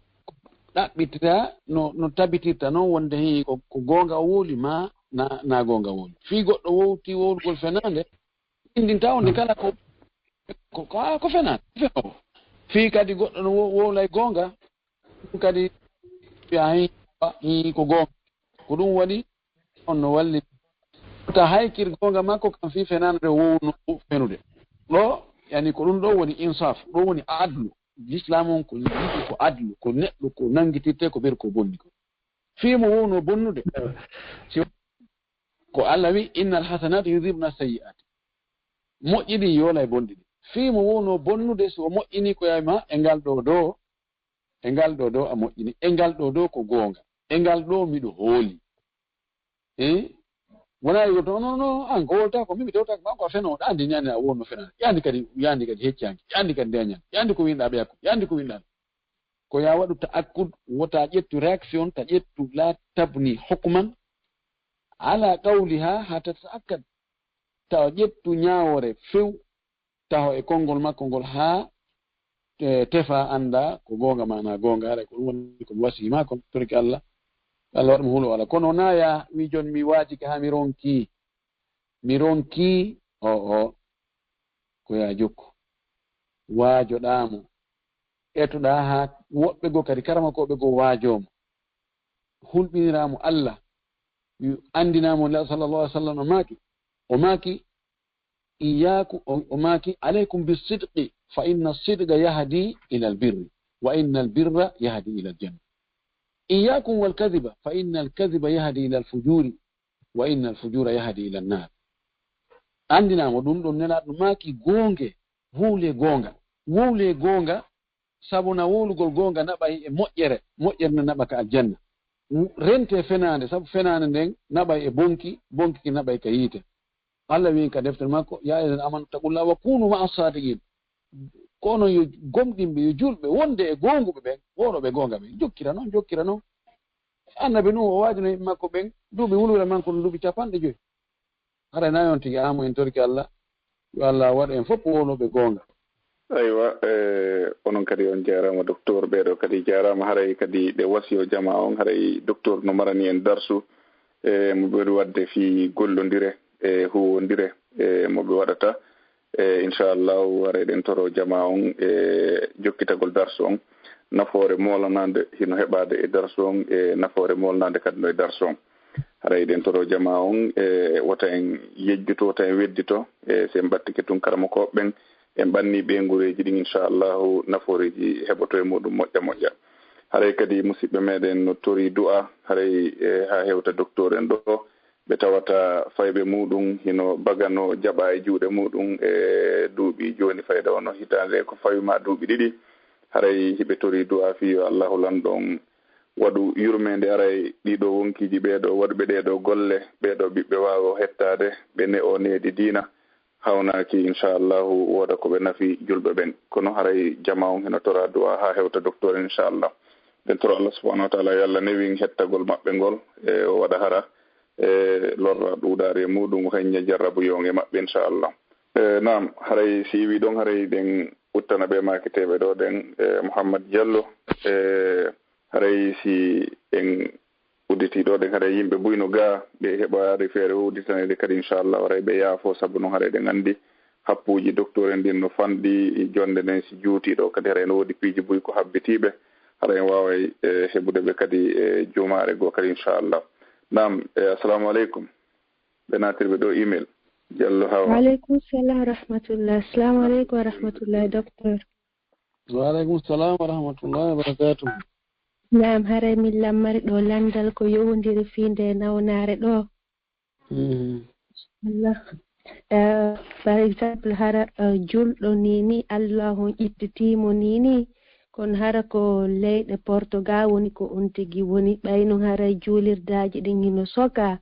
[SPEAKER 2] ɗaɓɓitita no tabitirta noon wonde hi ko gonga woli ma na gonga woli fi goɗɗo wowti wowlugol fenande indinta wonde kala ko fenande fi kadi goɗɗo no wowlay gonga kadi hi ko gonga ko ɗum waɗi on no walli ta haykir gonga makko kam fi fenande wowno fenude ɗo yani ko ɗum ɗo woni insaf ɗo woni adlu l'islam on ko yiɗi ko adlu ko neɗɗo ko nangitirte ko ɓeri ko bonni ko fimo wowno bonnude ko Allah wi innal hasanati yudhibna sayyi'at moƴƴini yola e bonɗi ɗi fimo wowno bonnude so moƴƴini ko yayma e ngal ɗo do a moƴƴini e ngal ɗo do ko gonga e ngal ɗo miɗo hooli wona yo to no an ko wolta ko mimi dewta ko feno andi nyane a wonno fena yandi kadi heccanki yandi kadi deñan yandi ko winda be yakko yandi ko winda ko ya wadu ta'akkud wota ƴettu reaction ta ƴettu la tabni hukman ala qawliha hatta ta'akkad ta ƴettu nyawore few taho e kongol makko ngol ha tefa anda ko gonga mana gonga ara ko woni ko wasi ma ko turki Allah Allah waɗum hulo wala kono naya mi jon mi waaji ka ha mi ronki o ko ya jokku waajoɗamo etoɗa ha woɓɓe go kadi karama koɓe go waajomo hulɓiniramo Allah andinamo sallallahu alaihi wasallam o maki iyaku o maki alaykum bisidqi fa inna as-sidqa yahdi ila al-birri wa inna al-birra yahdi ila al-janna إياكم والكذب فإن الكذب يهدي إلى الفجور وإن الفجور يهدي إلى النار عندنا مدون نلا ماكي غونغه wule gonga sabuna wulugol gonga nabay e moƴƴere nabaka aljanna rente fenande sabu fenande nden nabay e bonki ki nabay ka yite Allah wi ka defter makko ya ayyuhal amanu taqullaha wa kunu ma'as sadiqin kono yo gomɗimɓe yo julɓe wonde e gonguɓe ɓen wonoɓe gonga ɓen jokkira noon annabi nu o waajino makko ɓen duuɓi wulure manko no duuɓi 50 hara na on tigi amo en torki Allah yo Allah waɗa en fof wonoɓe gonga.
[SPEAKER 3] aywa onon kadi on jarama docteur ɓeɗo kadi jarama haray kadi ɗe wasiyo jama on haray docteur no marani en darsu mo ɓeɗi wadde fi gollodire e huwodire mo ɓe waɗata inchallah wareɗen toro jama on jokkitagol darsu on nafoore molanade hino heɓade e darsu on e nafoore molnade kadi no e darsu on haray ɗen toro jama on wota en yejjuto wota en weddito sen battike tun karama koɓɓen en ɓanni ɓe ngureji ɗin inchallahu nafooreji heɓoto e muɗum moƴƴa haray kadi musidɓe meɗen no tori du'a haray ha hewta docteur en ɗo ɓe tawata fayɓe muɗum hino bagano jaɓa e juuɗe muɗum e duuɓi joni fayda ono hitande ko fawima duuɓi ɗiɗi haray hiɓe tori du'a fi yo allahu lanɗon waɗu yurmede aray ɗiɗo wonkiji ɓeeɗo waɗɓe ɗeɗo golle ɓeeɗo ɓiɓɓe wawo hettade ɓe ne o needi diina hawnaki inchallahu woda ko ɓe nafi julɓe ɓen kono haray jama on heno tora du'a ha hewta docteur inchallah nden toro allah subhanahu wa taala yo allah newin hettagol maɓɓe ngol e o waɗa hara e lorra ɗuɗari e muɗum heñña jarrabu yon e maɓɓe inchallah nam haray si wi ɗon haray ɗen uttana ɓe makiteɓe ɗo ɗen Mouhammad Diallo haray si en udditiɗo ɗen haray yimɓe buyno ga ɓe heɓari feere udditanede kadi inchallah haray ɓe yaafo saabu noon haray ɗen andi happuji docteur en ndin no fanɗi jonde nden si juutiɗo kadi haray no woodi piiji buy ko habbitiɓe haray en wawa heɓude ɓe kadi e jumare goo kadi inchallah nam assalamu aleykum ɓe natirɓe ɗo email Diallo Hawa.
[SPEAKER 10] Waaleykum salam wa rahmatullah. Assalamu aleykum wa rahmatullah docteur.
[SPEAKER 2] Waaleykum salam wa rahmatullah wa barakatuh.
[SPEAKER 10] Naam haray min lammari ɗo landal ko yowndiri fiinde nawnare ɗo. Allah. Par exemple hara julɗo nini Allahu ittitimo nini kon hara ko leyɗe Portugal woni ko on tigi woni ɓayno haray juulirdaji ɗin hino soka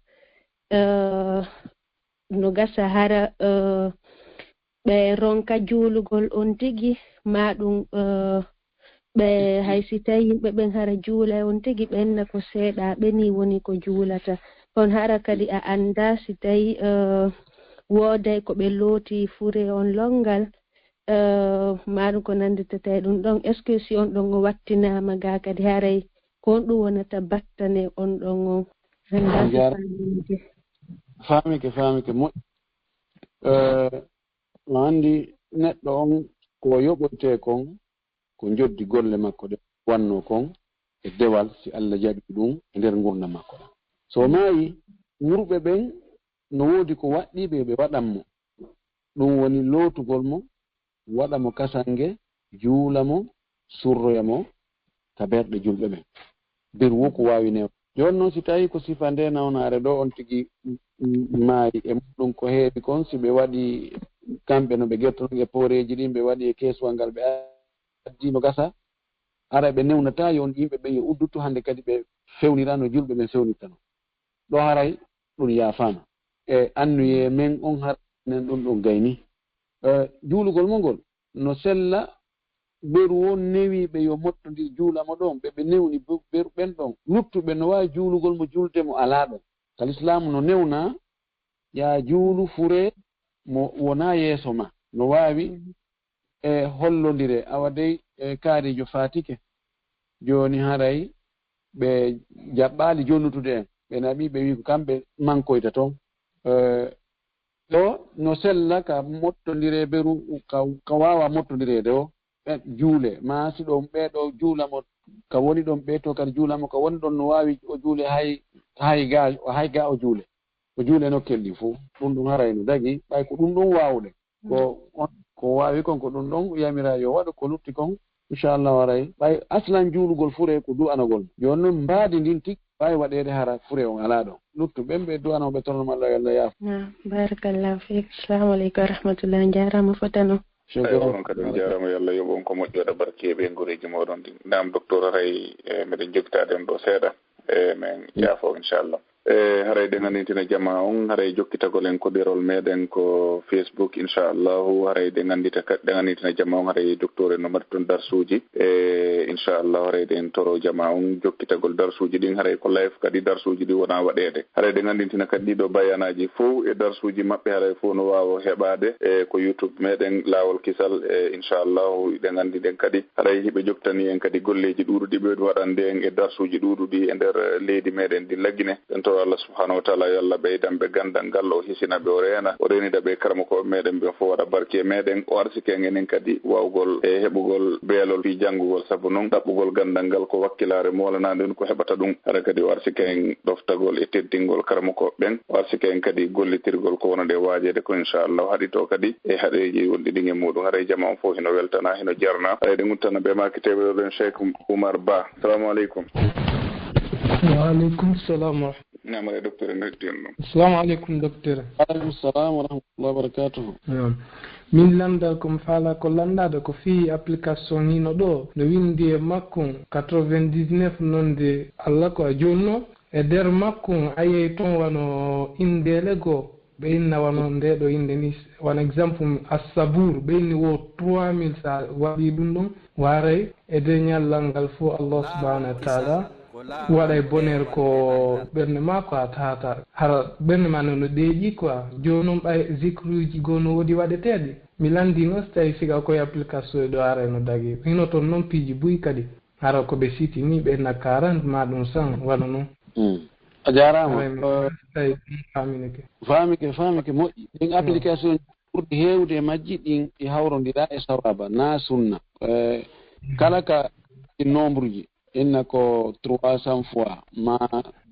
[SPEAKER 10] no gasa hara ɓe ronka juulugol on tigi ma ɗum ɓe haysi tawi yimɓe ɓen hara juula on tigi ɓenna ko seeɗa ɓeni woni ko juulata on hara kadi a anda si tawi wooday ko ɓe looti fure on longal maɗum ko nanditata ɗum ɗon est ce que si on ɗon o wattinama ga kadi haray kon ɗum wonata battane on ɗon on
[SPEAKER 2] famike moƴƴi no andi neɗɗo on ko yoɓote kon ko joddi golle makko ɗe wanno kon e dewal si Allah jaɓi ɗum e nder gurdam makko so maayi wurɓe ɓen no woodi ko waɗɗiɓe ɓe waɗanmo ɗum woni lootugol mo waɗa mo kasange juula mo surroya mo ka berɗe julɓe ɓen nder woko wawi new joni noon si tawi ko sifa nde nawnare ɗo on tigi maayi e muɗum ko heewi kon si ɓe waɗi kamɓe no ɓe gettono e poreji ɗin ɓe waɗi e keeswal ngal ɓe addino gasa ara ɓe newnata yon yimɓe ɓen yo uddutu hande kadi ɓe fewnirano julɓe ɓen fewnirtano ɗo haray ɗum yaafama e annuye men on haranen ɗum ɗon gayni juulugol mo ngol no sella ɓeru won newiɓe yo mottodir juulamo ɗon ɓeɓe newni ɓeru ɓen ɗon luttuɓe no wawi juulugol mo julde mo ala ɗon kal islamu no newna ya juulu fure mo wona yeeso ma no wawi e hollodire awadey e kaarijo fatike joni haray ɓe jaɓɓali jonnutude en ɓe naɓi ɓe wi ko kamɓe mankoyta toon ɗo no sella ka mottodire ɓeru ka wawa mottodirede o juule ma si ɗon ɓeɗo juulamo ka woni ɗon ɓe to kadi juulamo ka woni ɗon no wawi o juule hay ga o juule nokkel ɗi fo ɗum haray no dagi ɓay ko ɗum ɗon wawde ko wawi kon ko ɗum ɗon yamira yo waɗa ko lutti kon inchallah waray ɓay aslan juulugol fure ko du'anagol joni noon mbaadi ndin tig wawi waɗede hara fure on ala ɗon luttu ɓen ɓe du'anoɓe tornomalla yallah yaafo
[SPEAKER 10] barakallahu fik assalamu aleykum wa rahmatullah jarama fotano
[SPEAKER 3] on kadi on jarama yo allah yoɓon ko moƴƴi waɗa barkeɓe gureji moɗon ɗi nam docteur haray meɗen jokkitaden ɗo seeɗa e min yaafo inchallah haray ɗen andintina jama on haray jokkitagol en koɗirol meɗen ko Facebook inchallahu haray ɗen andintina jama on haray docteur en no mbaɗi toon darsuji e inchallahu haray ɗen toro jama on jokkitagol darsuji ɗin haray ko live kadi darsuji ɗi wona waɗede haray ɗen andintina kadi ɗiɗo bayanaji fof e darsuji maɓɓe haray fof no wawa heɓade e ko YouTube meɗen Laawolkisal e inchallahu ɗen andi ɗen kadi haray hiɓe joktani en kadi golleji ɗuɗuɗi ɓeɗo waɗande en e darsuji ɗuɗuɗi e nder leydi meɗen ɗi laggine Allah subhanahu wa ta'ala yalla ɓeydan ɓe gandal ngal o hisina ɓe o reena o renida ɓe karmakoɓe meɗen ɓe fof waɗa barke meɗen o arsike enen kadi wawgol e heɓugol beelol fi janngugol sabu noon ɗaɓɓugol gandal ngal ko wakkilare molanade ɗum ko heɓata ɗum hara kadi o arsike en ɗoftagol e teddingol karmakoɓe ɓen o arsike en kadi gollitirgol ko wonade waajede ko inchallah haɗi to kadi e haɗeji wonɗi ɗin e muɗum haray jama on fof hino weltana hino jarna haray ɗe guttana ɓe makiteɓe ɗon Cheikh Oumar Ba assalamu aleykum
[SPEAKER 11] وعليكم السلام ورحمة
[SPEAKER 3] namare docteur ndettion non
[SPEAKER 4] assalamu alaikum docteur
[SPEAKER 2] alaikum salam wa rahmatullahi wa barakatuh
[SPEAKER 4] min landal kom faala ko landade ko fi application hino ɗo no windi e makkon 99 nonde Allah ko a jonno e nder makkon ayey toon wano indele goo ɓe inna wano nde ɗo inde ni won exemple assabour ɓe inni wo 3000 sa waɗi ɗum ɗon waray e de ñallal ngal fo Allah subhanahu wa taala waɗa bonheur ko ɓernde ma ko a tata hara ɓernde ma no deeƴi quoi joni noon ɓay zicruji goo no woodi waɗeteɗe mi landino so tawi siga koye application ɗo ara no dagi hino toon noon piiji buy kadi hara koɓe siti ni ɓe na 40 ma ɗum 100 waɗa noon
[SPEAKER 2] a jarama famike moƴƴi ɗin application ɓurɗi hewde majji ɗin ɗi hawrodira e sawaba na sunna kala ka nombre ji inna ko 300 fois ma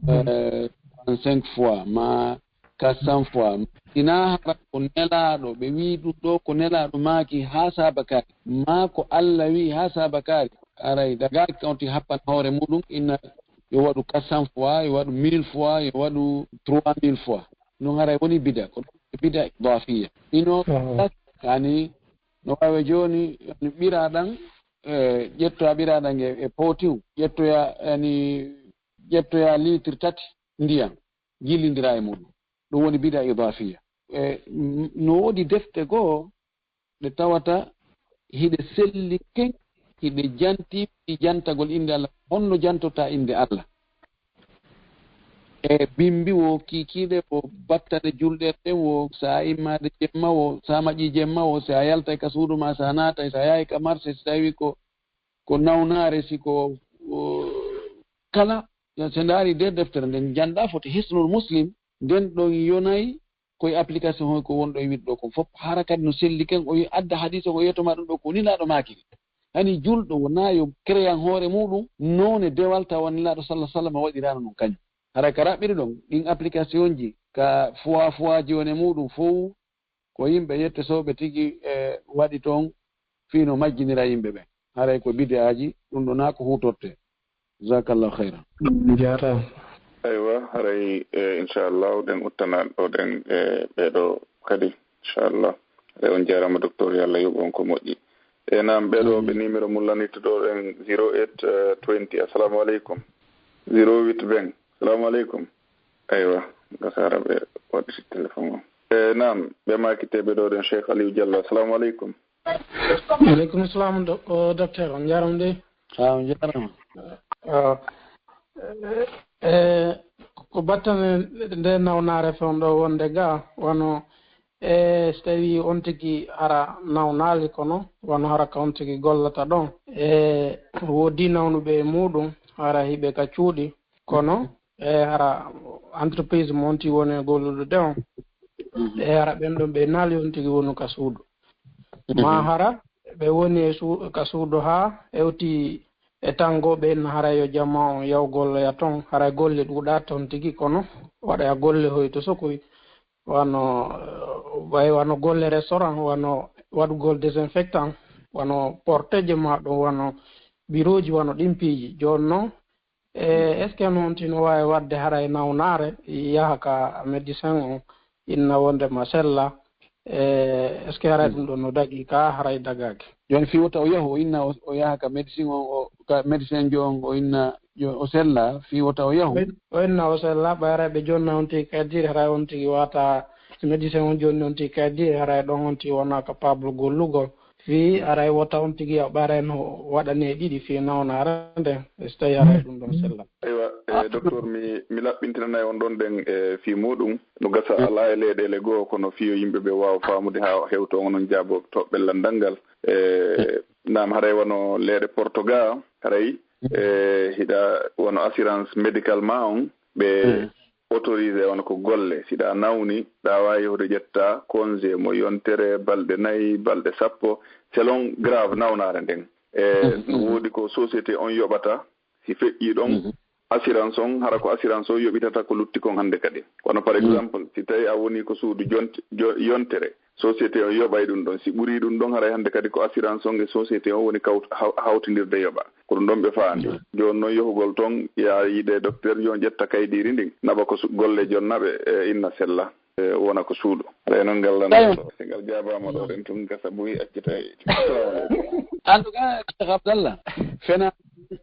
[SPEAKER 2] 35 fois ma 400 fois ina hara ko nelaɗo ɓe wi ɗum ɗo ko nelaɗo maaki ha sabakari ma ko Allah wi ha sabakari aray daga kawti happan hoore muɗum inna yo waɗu 400 fois yo waɗu 1000 fois yo waɗu 3000 fois ɗum haray woni bida ko bida dafiya ino yani no wawe joni ɓiraɗan ƴettoya ɓiraɗan e potiw ƴettoya litre 3 ndiyam jillidira e muɗum ɗum woni bida idafiya no woodi defte goo ɗe tawata hiɗe selli ken hiɗe janti ɗi jantagol inde Allah honno jantota inde Allah e bimbi wo kikiɗe wo battane julɗerɗe wo sa immade jemma wo sa maƴi jemma wo si a yalta ka suudu ma sa naata sa yahi ka marché si tawi ko nawnare si ko kala so ndaari nder deftere nden janɗa foti hisnul muslim nden ɗon yonayi koye application hoy ko wonɗo e wiɗɗo ko fof hara kadi no selli ken o adda hadise o yettoma ɗum ɗo ko nilaɗo makiri hani julɗo wona yo créan hoore muɗum none dewal tawa nilaɗo sallah sallam waɗirano ɗum kañum hara ka raɓɓiri ɗon ɗin application ji ka fois jone muɗum fof ko yimɓe yettosoɓe tigi waɗi toon fino majjinira yimɓe ɓe haray ko bide aji ɗum ɗo na ko hutorte jasakallahu hayran
[SPEAKER 4] jarama
[SPEAKER 3] aywa haray inchallah oɗen uttanaɗo ɗoɗen ɓeɗo kadi inchallah haray on jarama docteur yo Allah yoɓon ko moƴƴi nam ɓeɗo ɓe numéro mullanittoɗoɗen 08 20 assalamu aleykum 08 20 assalamu aleykum aywa gasara ɓe waɗiti téléphone o nam ɓe makiteɓe ɗoɗen cheikh aliou diallo assalamu aleykum
[SPEAKER 4] aleykum salam docteur on jaram de
[SPEAKER 2] on jarama
[SPEAKER 4] ko battane nde nawnare fewn ɗo wonde ga wono so tawi on tigi hara nawnali kono wono hara ka on tigi gollata ɗon woodi nawnuɓe e muɗum hara hiɓe ka cuuɗi kono hara entreprise mo on tigi woni e gollude de on hara ɓen ɗon ɓe naali on tigi wonu ka suudu ma hara ɓe woni e ka suudu ha ewti e tangoɓe en hara yo jamma on yaw golloya toon hara golle ɗuuɗa toon tigi kono waɗa golle hoyto sokoy wano golle restaurant wano waɗugol désinfectant wano porteje maɗum wano bureau ji wano ɗimpiiji joni noon est ce que noon tino wawi wadde hara e nawnare yaha ka médecin on inna wondema sella est ce que haray ɗum ɗo no dagui ka haray dagaki
[SPEAKER 2] joni fi wota o yahu o inna o yaha ka médecin on ka médecin jo on o inna o sella fi wota o yahu
[SPEAKER 4] o inna o sella ɓayraɓe jonni on tigi kaddiri haray on tigi wata médecin on joni on tigi kaddiri haray ɗon on tigi wona capable gollugol fi aray wota on tigi ɓaray no waɗani e ɗiɗi fi nawnare nde so tawi haray ɗum ɗon sella
[SPEAKER 3] aywa docteur mi laɓɓintinanayi on ɗon ɗen e fi muɗum no gasa ala e leyɗele goo kono fiyo yimɓeɓe wawa famude ha hewto on noon jaabo to ɓellandal ngal nam haray wono leyɗe Portugal haray hiɗa wono assurance médical ma on ɓe autorisé on ko golle siɗa nawni ɗa wawi yahude ƴetta congé mo yontere balɗe 4 balɗe 10 selon grave nawnare nden no woodi ko société on yoɓata si feƴƴi ɗon assurance on hara ko assurance o yoɓitata ko lutti kon hannde kadi kono par exemple si tawi a woni ko suudu yontere société o yoɓay ɗum ɗon si ɓuri ɗum ɗon haray hannde kadi ko assurance on e société o woni hawtindirde yoɓa ko ɗum ɗon ɓe faandi joni noon yohugol toon ya yiide docteur yo ƴetta kayɗiri ndin naɓa ko golle jonnaɓe inna sella wona ko suuɗo aɗa noon ngallanɗo so ngal jaabama ɗo ɗen tun gasa boyi accita
[SPEAKER 2] en tout cas Cheikh Abdallah fena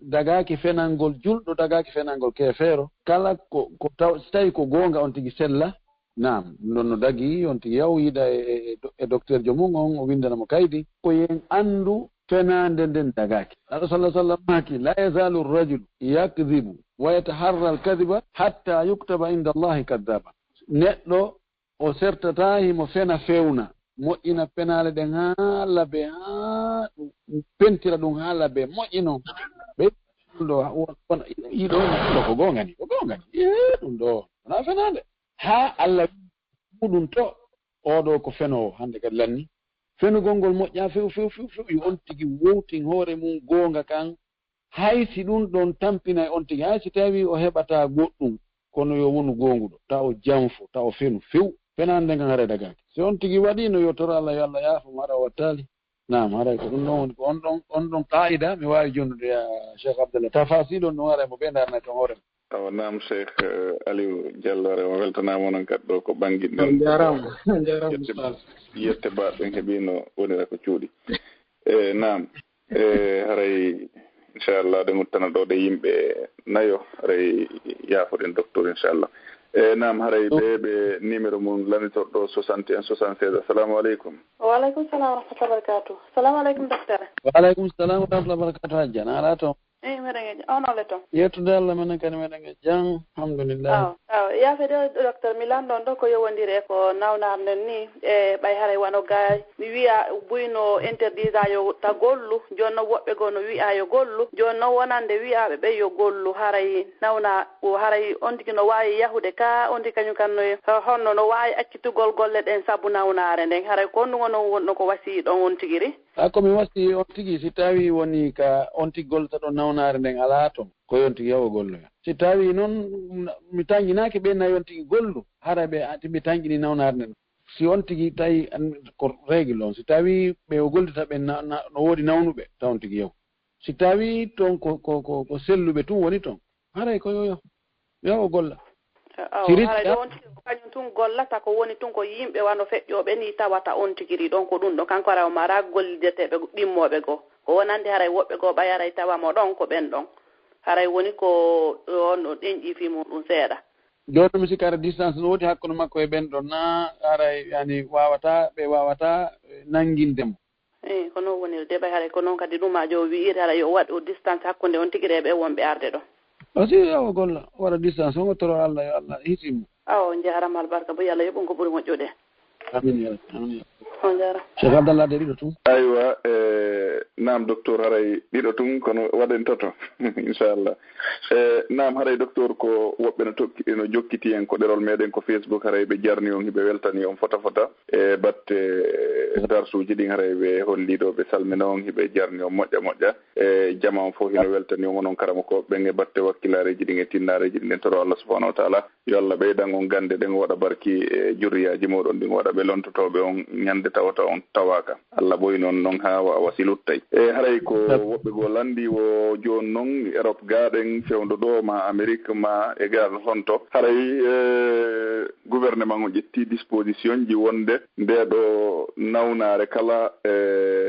[SPEAKER 2] dagaki fenangol julɗo dagaki fenangol kefeero kala ko taw so tawi ko goonga on tigi sella nam non no dagi on tigi yaw yiɗa e docteur jomum on o windanamo kaydi ko yen anndu fenande nden dagaki aɗa sallah sallam maki la yazalu rajulu yakdibu wa yataharra alkadiba hatta yuktaba inda allahi kadaba neɗɗo o sertata himo fena fewna moƴƴina penale ɗen haa labe haa pentira ɗum haa labe moƴƴino ɓe ɗo yiɗo ko gongani ɗum ɗo wona fenade haa Allah muɗum to oɗo ko fenowo hande kadi lanni fenugol ngol moƴƴa few yo on tigi wowtin hoore mum goonga kan haysi ɗum ɗon tampina e on tigi haysi tawi o heɓata goɗɗum kono yo wonu gonguɗo taw o janfo taw o fenu few fenande ngan haare dagaki si on tigi waɗino yo toro Allah yo Allah yaafamo haɗa wattali nam haɗay ko ɗum ɗon woni ko on ɗon qa'ida mi wawi jonnude Cheikh Abdallah tafasir on ɗum haara mo ɓe darna ton hoorema
[SPEAKER 3] awa nam Cheikh Aliou Diallo mo weltanama onon kadi ɗo ko ɓanguiɗen
[SPEAKER 4] jarama
[SPEAKER 3] yette baɗɗen heeɓino wonira ko cuuɗi nam haray inchallah de guttana ɗo de yimɓe nayo haray yaafoɗen docteur inchallah nam haray ɓe numéro mum lanitorɗo 61 76 assalamu aleykum
[SPEAKER 11] waaleykum salam wa rahmatullahi wa barakatuh assalamu aleykum docteur
[SPEAKER 2] waaleykum salam wa rahmatullahi wa barakatuh hajja na ala toon
[SPEAKER 11] meɗen onole toon
[SPEAKER 2] yettude Allah menen kadi meɗen jang alhamdulillah
[SPEAKER 11] yaafede docteur mi lanɗon ɗo ko yowodiri e ko nawnarnden ni e ɓay haray wano ga mi wiya buyno interdisa yo ta gollu joni noon woɓɓe goo no wiya yo gollu joni noon wonande wiyaɓe ɓe yo gollu haray nawna o haray on tigi no wawi yahude ka on tigi kañum kan honno no wawi accitugol golle ɗen saabu nawnare nden haray ko honnugo noon wonno ko wasi ɗon on tigiri
[SPEAKER 2] komi wasti on tigi si tawi woni ka on tigi gollata ɗo nawnare nden ala toon ko yon tigi yawo golloya si tawi noon mi tanginaki ɓe nayi on tigi gollu hara ɓe mi tangini nawnare nden si on tigi tawi ko règle on si tawi ɓe o gollita ɓe no woodi nawnuɓe taw on tigi yaw si tawi toon ko selluɓe tun woni toon haray ko yoyo yawo golla
[SPEAKER 11] haray on tigi ko kañum tun gollata ko woni tun ko yimɓe wano feƴƴoɓe ni tawata on tigiri ɗon ko ɗum ɗo kanko ara o mara gollideteɓe ɓimmoɓe goo ko wonande haray woɓɓe goo ɓayaray tawamo ɗon ko ɓen ɗon haray woni ko on ɗen ƴifi muɗum seeɗa
[SPEAKER 2] joni mi sikara distance no woodi hakkude makko e ɓen ɗon na haray yani ɓe wawata nanguindemo
[SPEAKER 11] ko noon woniri de ɓay haray ko noon kadi ɗumajo wiiri haray yo waɗ o distance hakkude on tigireɓe wonɓe arde ɗon
[SPEAKER 2] aussi yawo golla waɗa distance ongo toro Allah yo Allah hitimo
[SPEAKER 11] awo jarama albarka bo yo Allah yoɓon ko ɓuuri moƴƴude
[SPEAKER 2] amin ya amin
[SPEAKER 11] on jarama
[SPEAKER 2] Cheikh Abdallah de ɗiɗo tun
[SPEAKER 3] aywa nam docteur haray ɗiɗo tun kono waɗen toto inchallah nam haray docteur ko woɓɓe no jokkiti en ko ɗerol meɗen ko Facebook haray ɓe jarni on hiɓe weltani on fota e batte darsuji ɗin haray ɓe holliɗo ɓe salmina on hiɓe jarni on moƴƴa e jama on fof hino weltani on onon karama ko ɓen e batte wakkilareji ɗin e tinnareji ɗin en toro Allah subhanahu wa taala yo Allah ɓeydan on gande ɗen waɗa barki e juriyaji moɗon ɗin waɗa ɓe lontotoɓe on ñande tawata on tawaka Allah ɓoyi noon ha wasiluttay e haray ko woɓɓe goo landi wo joni noon Europe gaɗen fewdo ɗo ma Amérique ma e gaɗa honto haray gouvernement o ƴetti disposition ji wonde ndeɗo nawnare kala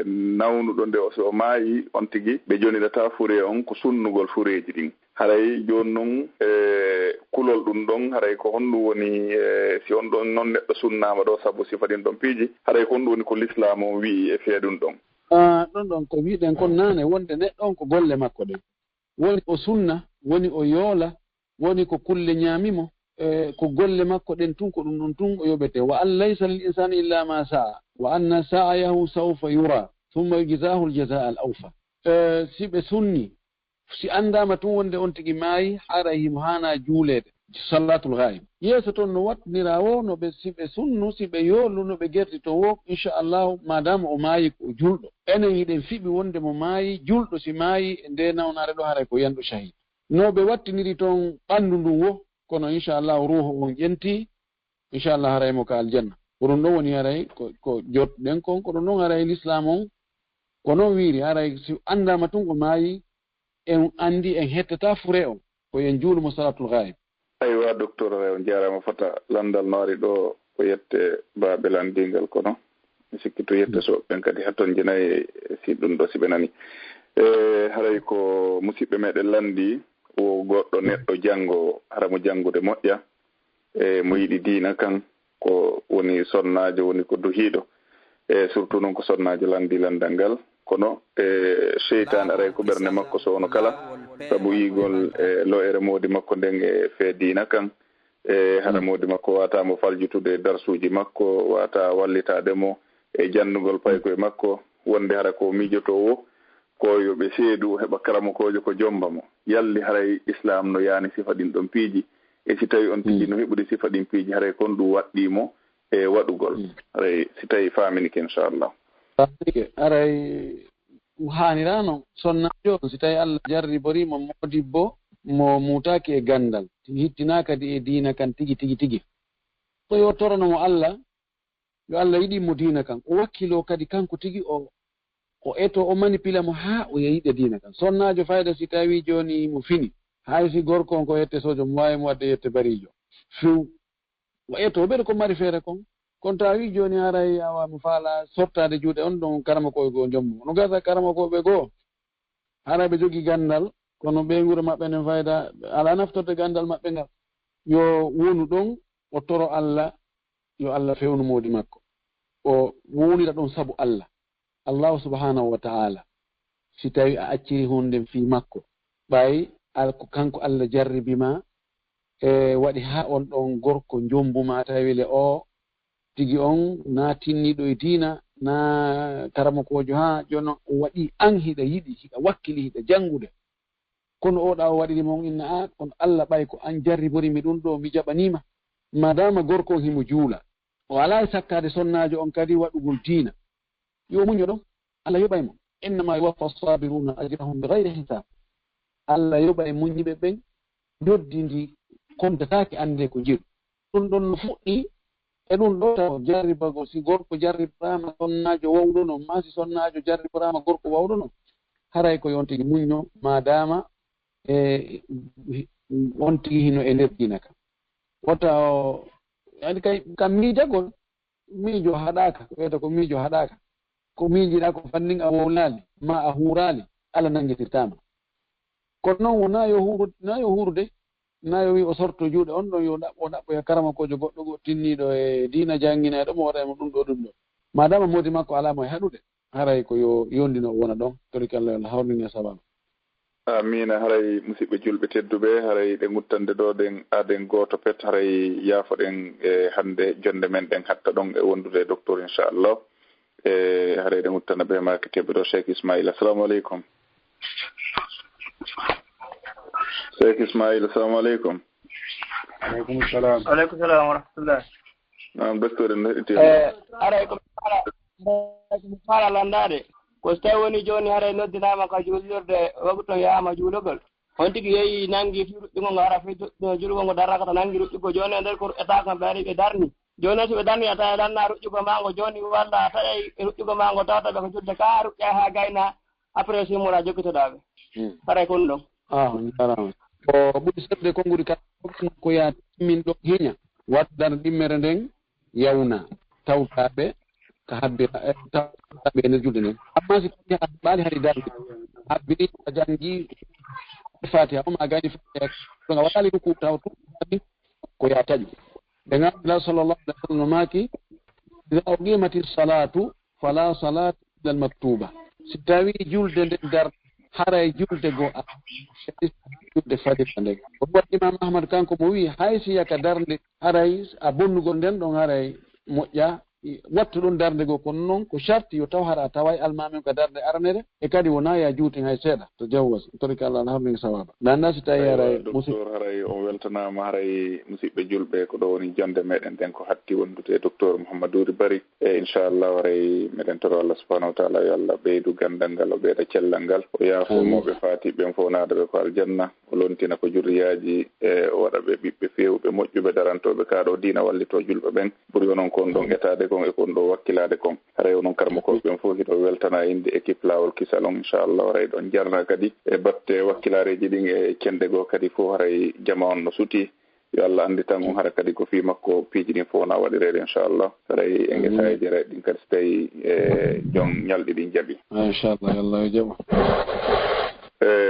[SPEAKER 3] nawnuɗo nde o maayi on tigui ɓe joniɗata fure on ko sunnugol fureji ɗin haray joni noon kulol ɗum ɗon haray ko honɗum woni si on ɗon noon neɗɗo sunnama ɗo saabu sifa ɗin ɗon piiji haray ko honɗum woni ko l'islam o wi e feeɗum ɗon
[SPEAKER 2] ɗon ɗon ko wiɗen kon nane wonde neɗɗo on ko golle makko ɗen woni o sunna woni o yoola woni ko kulle ñaamimo ko golle makko ɗen tun ko ɗum ɗon tun o yoɓete wa an laysa lil insani illa ma sa'a wa anna sa'ayahu sawfa yura thumma yujzahu al jazaa al awfa si ɓe sunni si andama tun wonde on tigi maayi hara himo hana juulede sallatul ghaib yeeso toon no watnira wo no ɓe si ɓe sunnu si ɓe yoolu no ɓe gerti to wo inchallahu madama o maayi ko julɗo enen hiɗen fiɓi wonde mo maayi julɗo si maayi e nde nawnare ɗo haray ko yanɗo shahid no ɓe wattiniri toon ɓanndu ndun wo kono inchallahu ruhu on ƴenti inchallah haraymo ka aljanna koɗum ɗo woni haray ko jotɗen kon ko ɗum ɗon haray l'islam on ko noon wiiri haray si andama tun ko maayi en andi en hettata fure o ko yen juulumo salatul ghaib.
[SPEAKER 3] aywa docteur on jarama fota landal noori ɗo ko yette baaɓe landingal kono mi sikki to yette so ɓen kadi hatton jenayi si ɗum ɗo si ɓe nani haray ko musidɓe meɗen landi o goɗɗo neɗɗo janngo hara mo janngude moƴƴa mo yiɗi diina kan ko woni sonnajo woni ko duhiiɗo surtout noon ko sonnajo landi landal ngal kono cheytane aray ko ɓernde makko so wono kala sabu yigol lo ere moodi makko nden e fee diina kan hara moodi makko wata mo faljutude darsuji makko wata wallitademo e jannugol pay koye makko wonde hara ko miijotowo ko yoɓe seedu heɓa karamokojo ko jomba mo yalli haray islam no yaani sifa ɗin ɗon piiji e si tawi on tigi no heɓude sifa ɗin piiji haray kon ɗum waɗɗimo e waɗugol haray si tawi faminike inchallah
[SPEAKER 2] aray hanirano sonnajo si tawi Allah jarriborimo modibbo mo mutaki e gandal hittina kadi e diina kan tigi so yo toronomo Allah yo Allah yiɗimo diina kan o wakkilo kadi kanko tigi o eto o manipula mo ha o yeyiɗe diina kan sonnajo fayda si tawi joni mo fini hay si gorko on ko yette sojo mo wawi mo wadde yette barijo few o eto ɓeɗo ko mari feere kon kono tawi joni haray awamo faala sottade juuɗe on ɗon karama koye goo jommo no gasa karama koɓe goo haray ɓe jogui gandal kono ɓe guura maɓɓe nen fayda ala naftorde gandal maɓɓe ngal yo wonu ɗon o toro Allah yo Allah fewnu modi makko o wonira ɗon saabu Allah subhanahu wa ta'ala si tawi a acciri hunde fi makko ɓay ko kanko Allah jarribima e waɗi ha on ɗon gorko jombuma tawile o tigi on na tinniɗo e diina na karamakojo ha joni o waɗi an hiɗa yiɗi hiɗa wakkili hiɗa jangude kono oɗa o waɗiri mon inna a kono Allah ɓay ko an jarriborimi ɗum ɗo mi jaɓanima madama gorko on himo juula o ala sakkade sonnajo on kadi waɗugol diina yo muño ɗon Allah yoɓaymo innama yuwaffa sabiruna ajrahum bigayri hisab Allah yoɓay muñiɓe ɓen noddidi komtatake ande ko jiru ɗum ɗon no fuɗɗi e ɗum ɗo taw jarribago si gorko jarriborama sonnajo wawɗono ma si sonnajo jarriborama gorko wawɗono haray ko yon tigi muñno madama on tigi hino e nder diina kam wota andi kay kam miijagol miijo haɗaka wiyata ko miijo haɗaka ko miijiɗa ko fannin a wowlali ma a hurali Allah nanguitirtama kono noon wona yo hurude na yo wi o sorto juuɗe on ɗon yo ɗaɓɓoya karama kojo goɗɗo go tinniɗo e diina jangguinaɗo mo waɗaymo ɗum ɗo madama modi makko alamo e haɗude haray ko yo yondino wona ɗon toriki Allah Allah hawrini e sababu
[SPEAKER 3] amina haray musidɓe julɓe tedduɓe haray ɗe guttande ɗo ɗen aden goto pet haray yaafoɗen e hande jonde men ɗen hatta ɗon e wondude docteur inchallah e haray ɗe guttana ɓe marketeɓe ɗo Cheikh Ismail assalamu aleykum Cheikh Ismail assalamu aleykum
[SPEAKER 12] aleykum salam wa rahmatullah
[SPEAKER 3] nam docteur en heɗiti
[SPEAKER 12] aray ko fala landade ko so tawi woni joni haray noddinama ka juulirde wagto yama juulogol on tigi yeeyi nangi fi ruɗɗugol ngo ara fi juulugol ngo darraka to nangi ruɗɗugo joni e nder ko ruɗɗata kam ɓe ari ɓe darni joni so ɓe darni a tawi danna ruƴƴugo mango joni walla a taƴay ruƴƴugo mango tawtaɓe ko julde ka ruƴƴa ha gayna après simoɗa jokkitoɗaɓe haray kon ɗon
[SPEAKER 2] jarama ko ɓuri sebde konngudi ka ko ya timmin ɗo hiña waddar ɗimmere nden yawna tawtaɓe ko habbiraɓe e nder julde nden amma si tawi a ɓaali hay darde habbiri a jangi fatiha oma gani fatiha ɗoga waali ruku taw tuɗi ko ya taƴu ɓe ganduɗa sallllahu alih wa sallam maki ida uqimati salatu fala salatu illa al maktuba si tawi julde nden dar haray julde go a julde fadita nde ko waɗi imam ahmad kanko mo wi hay si yaka darde haray a bonnugol nden ɗon haray moƴƴa wattu ɗum darde go kono noon ko charti yo taw hara taway almamen ko darde arnere e kadi wona ya juutin hay seeɗa to jawwas torika Allah no habni sawaba nanda si tawi haray
[SPEAKER 3] docteur haray on weltanama haray musidɓe julɓe ko ɗo woni jonde meɗen den ko hatti wondude docteur Mouhammad Oury Bari e inchallah haray meɗen toro Allah subhanahu wa taala yo Allah ɓeydu gandal ngal o ɓeyda cellal ngal o yaafo moɓe faati ɓen fof naadaɓe ko aljanna o lontina ko juriyaji waɗa ɓe ɓiɓɓe fewɓe moƴƴuɓe darantoɓe kaaɗo diina wallito julɓe ɓen ɓuri onon kon ɗon etade kon e kon ɗo wakkilade kon haray onon karmakoɓe ɓen fof hiɗo weltana inde équipe Laawolkisal on inchallah haray ɗon jarna kadi e batte wakkilareji ɗin e cende goo kadi fof haray jama on no suuti yo Allah andi tan on hara kadi ko fi makko piiji ɗin fof na waɗirede inchallah haray e gesaji jere ɗin kadi so tawi jon ñalɗi ɗin jaaɓi
[SPEAKER 2] inchallah yo Allah yo jaɓa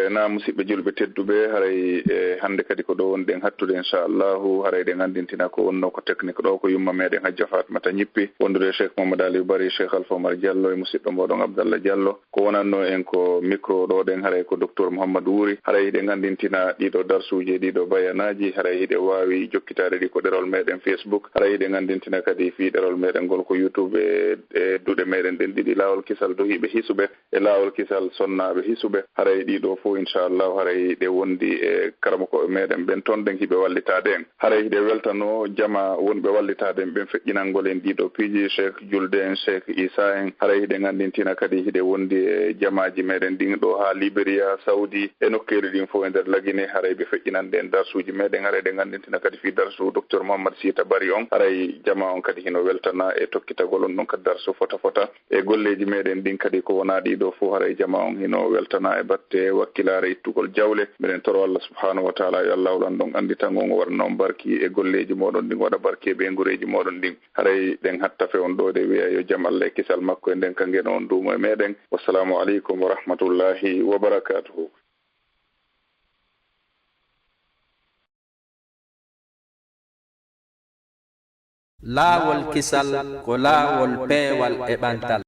[SPEAKER 3] na musidɓe julɓe tedduɓe haray hande kadi ko ɗo wonɗen hattude inchallahu haray ɗen andintina ko wonno ko technique ɗo ko yumma meɗen hajja fatmata ñippi wondude cheikh Mouhammad Ali bari cheikh Alpha Omar Diallo e musidɗo moɗon Abdallah Diallo ko wonanno en ko micro ɗo ɗen haray ko docteur Mouhammad Oury haray ɗen andintina ɗiɗo darsuji ɗiɗo bayanaji haray hiɗe wawi jokkitade ɗi ko ɗerol meɗen Facebook haray ɗen andintina kadi fi ɗerol meɗen ngol ko YouTube e duɗe meɗen ɗen ɗiɗi Laawolkisal do hiɓe hisuɓe e Laawolkisal sonnaɓe hisuɓe haray ɗiɗo fo inchallah haray ɗe wondi e karamakoɓe meɗen ɓen toon ɗen hiɓe wallitade en haray hiɗe weltano jama wonɓe wallitade en ɓen feƴƴinalngol en ɗiɗo piiji cheikh julde en cheikh Isa en haray hiɗe gandintina kadi hiɗe wondi e jamaji meɗen ɗin ɗo ha Libéria Saudi e nokkeji ɗin fof e nder lagine haray ɓe feƴƴinande en darsuji meɗen haray ɗe gandintina kadi fi darsu docteur Mouhammad Sita Bari on haray jama on kadi hino weltana e tokkitagol on ɗon kadi darsu fota fota e golleji meɗen ɗin kadi ko wona ɗiɗo fof haray jama on hino weltana e batte wakkilare ittugol jawle minen toro Allah subhanahu wa ta'ala yo Allah wulan ɗon andi tan on waɗa noon barki e golleji moɗon ɗin waɗa barki e ɓe gureji moɗon ɗin haray ɗen hatta fe on ɗo de wiya yo jaam Allah e kisal makko e nden kangen on duumo e meɗen wassalamu aleykum wa rahmatullahi wa barakatuhu.
[SPEAKER 1] Laawolkisal ko laawol peewal e ɓantal